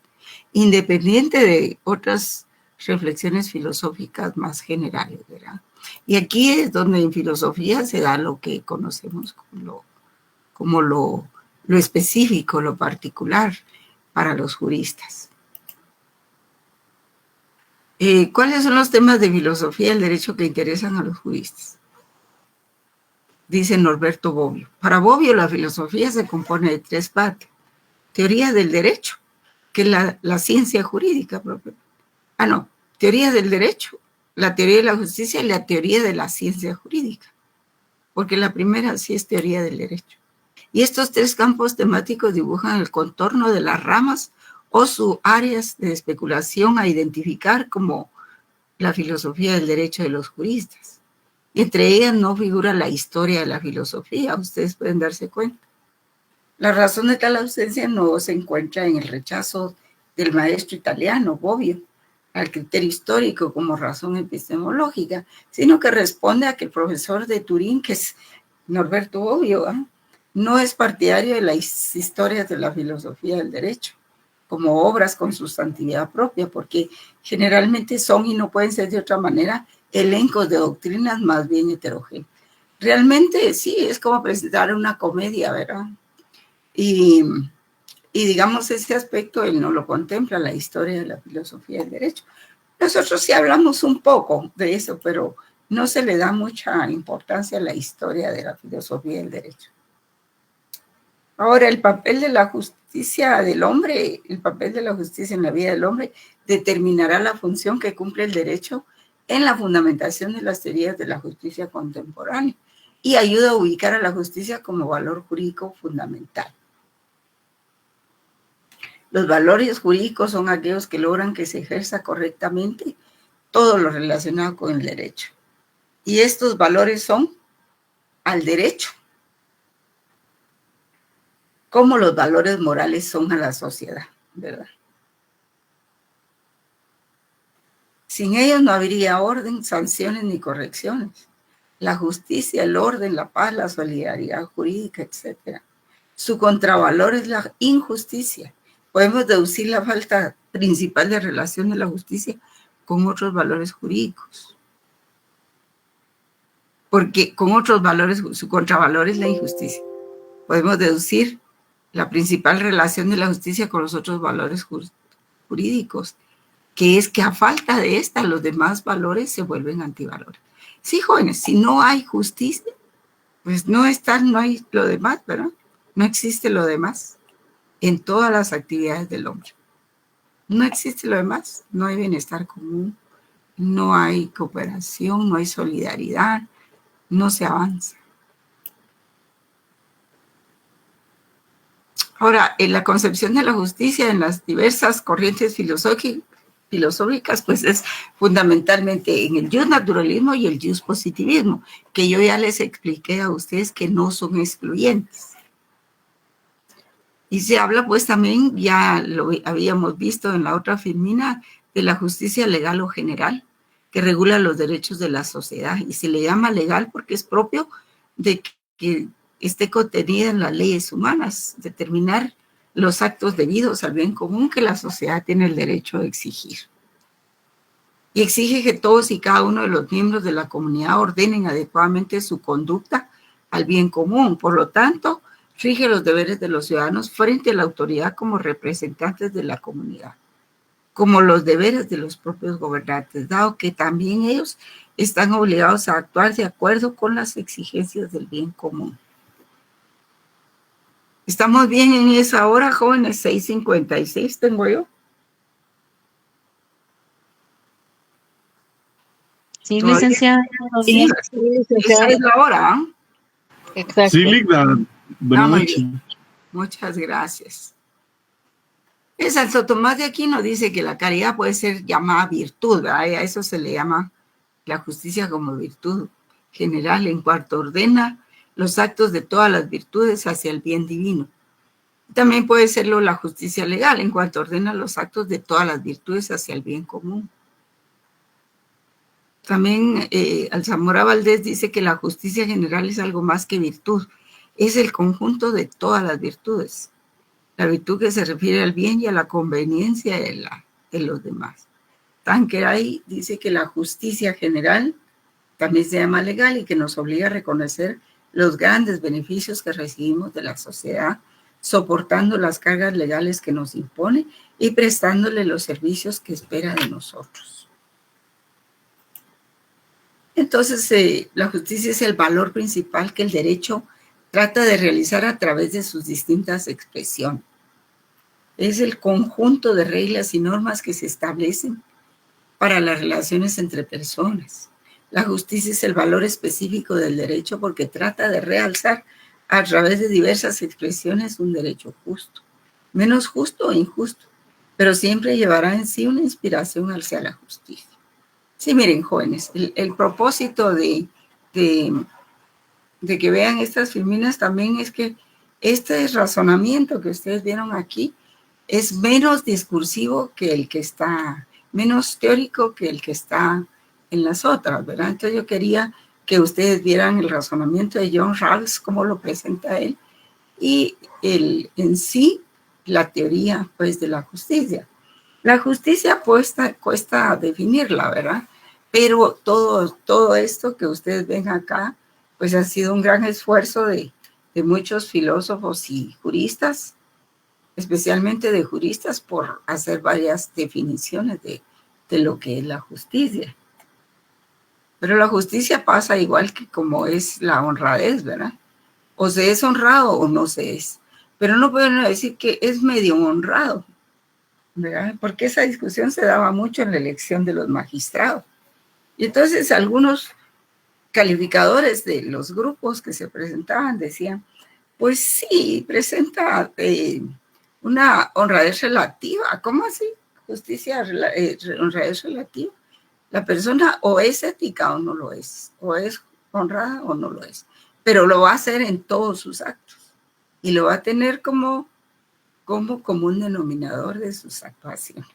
independiente de otras reflexiones filosóficas más generales, ¿verdad? Y aquí es donde en filosofía se da lo que conocemos como lo específico, lo particular para los juristas. ¿Cuáles son los temas de filosofía del derecho que interesan a los juristas? Dice Norberto Bobbio. Para Bobbio, la filosofía se compone de tres partes. Teoría del derecho, que es la ciencia jurídica propia. Teoría del derecho, la teoría de la justicia y la teoría de la ciencia jurídica. Porque la primera sí es teoría del derecho. Y estos tres campos temáticos dibujan el contorno de las ramas o sus áreas de especulación a identificar como la filosofía del derecho de los juristas. Y entre ellas no figura la historia de la filosofía, ustedes pueden darse cuenta. La razón de tal ausencia no se encuentra en el rechazo del maestro italiano, Bobbio, al criterio histórico como razón epistemológica, sino que responde a que el profesor de Turín, que es Norberto Bobbio, no es partidario de las historias de la filosofía del derecho como obras con sustantividad propia, porque generalmente son y no pueden ser de otra manera elencos de doctrinas más bien heterogéneas. Realmente sí, es como presentar una comedia, ¿verdad? Y digamos, ese aspecto él no lo contempla, la historia de la filosofía del derecho. Nosotros sí hablamos un poco de eso, pero no se le da mucha importancia a la historia de la filosofía del derecho. Ahora, el papel de la justicia del hombre, el papel de la justicia en la vida del hombre, determinará la función que cumple el derecho en la fundamentación de las teorías de la justicia contemporánea y ayuda a ubicar a la justicia como valor jurídico fundamental. Los valores jurídicos son aquellos que logran que se ejerza correctamente todo lo relacionado con el derecho. Y estos valores son al derecho, como los valores morales son a la sociedad, ¿verdad? Sin ellos no habría orden, sanciones ni correcciones. La justicia, el orden, la paz, la solidaridad jurídica, etc. Su contravalor es la injusticia. Podemos deducir la falta principal de relación de la justicia con otros valores jurídicos. Porque con otros valores, su contravalor es la injusticia. Podemos deducir la principal relación de la justicia con los otros valores jurídicos, que es que a falta de esta, los demás valores se vuelven antivalores. Sí, jóvenes, si no hay justicia, pues no hay lo demás, ¿verdad? No existe lo demás en todas las actividades del hombre. No existe lo demás, no hay bienestar común, no hay cooperación, no hay solidaridad, no se avanza. Ahora, en la concepción de la justicia en las diversas corrientes filosóficas, pues es fundamentalmente en el justnaturalismo y el justpositivismo, que yo ya les expliqué a ustedes que no son excluyentes. Y se habla pues también, ya lo habíamos visto en la otra filmina, de la justicia legal o general, que regula los derechos de la sociedad, y se le llama legal porque es propio de que esté contenida en las leyes humanas, determinar los actos debidos al bien común que la sociedad tiene el derecho de exigir. Y exige que todos y cada uno de los miembros de la comunidad ordenen adecuadamente su conducta al bien común. Por lo tanto, rige los deberes de los ciudadanos frente a la autoridad como representantes de la comunidad, como los deberes de los propios gobernantes, dado que también ellos están obligados a actuar de acuerdo con las exigencias del bien común. ¿Estamos bien en esa hora, jóvenes? 6:56 tengo yo. Sí, licenciada. Sí, esa es la hora, ¿eh? Exacto. Sí, Ligda. Buenas noches. Muchas gracias. Santo Tomás de Aquino dice que la caridad puede ser llamada virtud, ¿verdad? Y a eso se le llama la justicia como virtud general, en cuanto ordena los actos de todas las virtudes hacia el bien divino. También puede serlo la justicia legal, en cuanto ordena los actos de todas las virtudes hacia el bien común. También Alzamora Valdés dice que la justicia general es algo más que virtud, es el conjunto de todas las virtudes. La virtud que se refiere al bien y a la conveniencia de los demás. Tanqueray dice que la justicia general también se llama legal y que nos obliga a reconocer los grandes beneficios que recibimos de la sociedad, soportando las cargas legales que nos impone y prestándole los servicios que espera de nosotros. Entonces, la justicia es el valor principal que el derecho trata de realizar a través de sus distintas expresiones. Es el conjunto de reglas y normas que se establecen para las relaciones entre personas. La justicia es el valor específico del derecho porque trata de realzar a través de diversas expresiones un derecho justo, menos justo o injusto, pero siempre llevará en sí una inspiración hacia la justicia. Sí, miren, jóvenes, el propósito de que vean estas filminas también es que este razonamiento que ustedes vieron aquí es menos discursivo que el que está, menos teórico que el que está en las otras, ¿verdad? Entonces yo quería que ustedes vieran el razonamiento de John Rawls, cómo lo presenta él, y en sí la teoría, pues, de la justicia. La justicia cuesta definirla, ¿verdad? Pero todo esto que ustedes ven acá, pues ha sido un gran esfuerzo de muchos filósofos y juristas, especialmente de juristas, por hacer varias definiciones de lo que es la justicia. Pero la justicia pasa igual que como es la honradez, ¿verdad? O se es honrado o no se es. Pero no pueden decir que es medio honrado, ¿verdad? Porque esa discusión se daba mucho en la elección de los magistrados. Y entonces algunos calificadores de los grupos que se presentaban decían, pues sí, presenta una honradez relativa. ¿Cómo así? Justicia, honradez relativa. La persona o es ética o no lo es, o es honrada o no lo es, pero lo va a hacer en todos sus actos y lo va a tener como común denominador de sus actuaciones.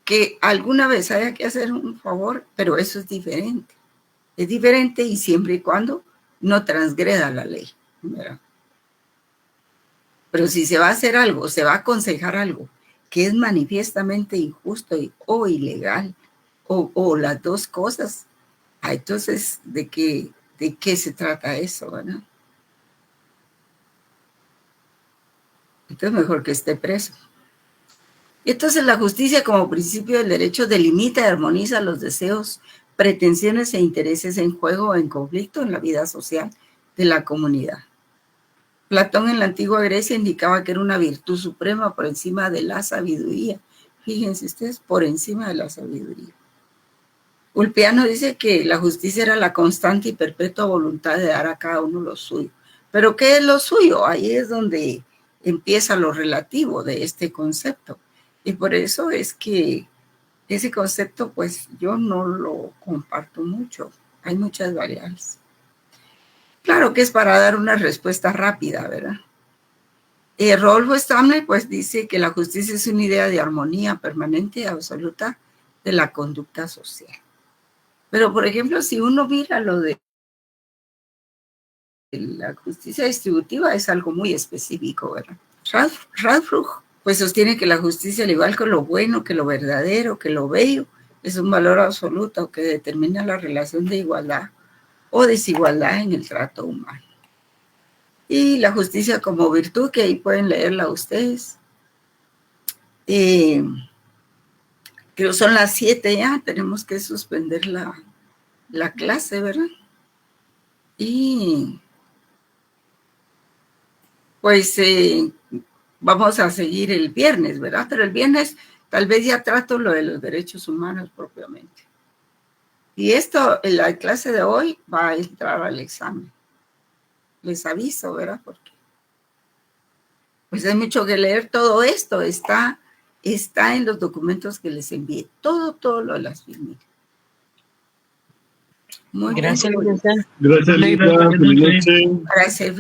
Que alguna vez haya que hacer un favor, pero eso es diferente. Es diferente y siempre y cuando no transgreda la ley, ¿verdad? Pero si se va a hacer algo, se va a aconsejar algo que es manifiestamente injusto o ilegal, o las dos cosas, entonces, ¿de qué se trata eso, verdad? Entonces, mejor que esté preso. Y entonces la justicia como principio del derecho delimita y armoniza los deseos, pretensiones e intereses en juego o en conflicto en la vida social de la comunidad. Platón en la antigua Grecia indicaba que era una virtud suprema por encima de la sabiduría. Fíjense ustedes, por encima de la sabiduría. Ulpiano dice que la justicia era la constante y perpetua voluntad de dar a cada uno lo suyo. ¿Pero qué es lo suyo? Ahí es donde empieza lo relativo de este concepto. Y por eso es que ese concepto, pues yo no lo comparto mucho. Hay muchas variables. Claro que es para dar una respuesta rápida, ¿verdad? Rodolfo Stamner, pues dice que la justicia es una idea de armonía permanente y absoluta de la conducta social. Pero, por ejemplo, si uno mira lo de la justicia distributiva, es algo muy específico, ¿verdad? Radbruch, pues sostiene que la justicia, al igual que lo bueno, que lo verdadero, que lo bello, es un valor absoluto que determina la relación de igualdad o desigualdad en el trato humano. Y la justicia como virtud, que ahí pueden leerla ustedes. Creo que son las 7 ya, tenemos que suspender la clase, ¿verdad? Y pues vamos a seguir el viernes, ¿verdad? Pero el viernes tal vez ya trato lo de los derechos humanos propiamente. Y esto, en la clase de hoy, va a entrar al examen. Les aviso, ¿verdad? Porque pues hay mucho que leer. Todo esto está en los documentos que les envié. Todo lo de las FIMIC. Muy Gracias, bien. licenciada. Gracias, Lisa. Feliz noche. Para servir.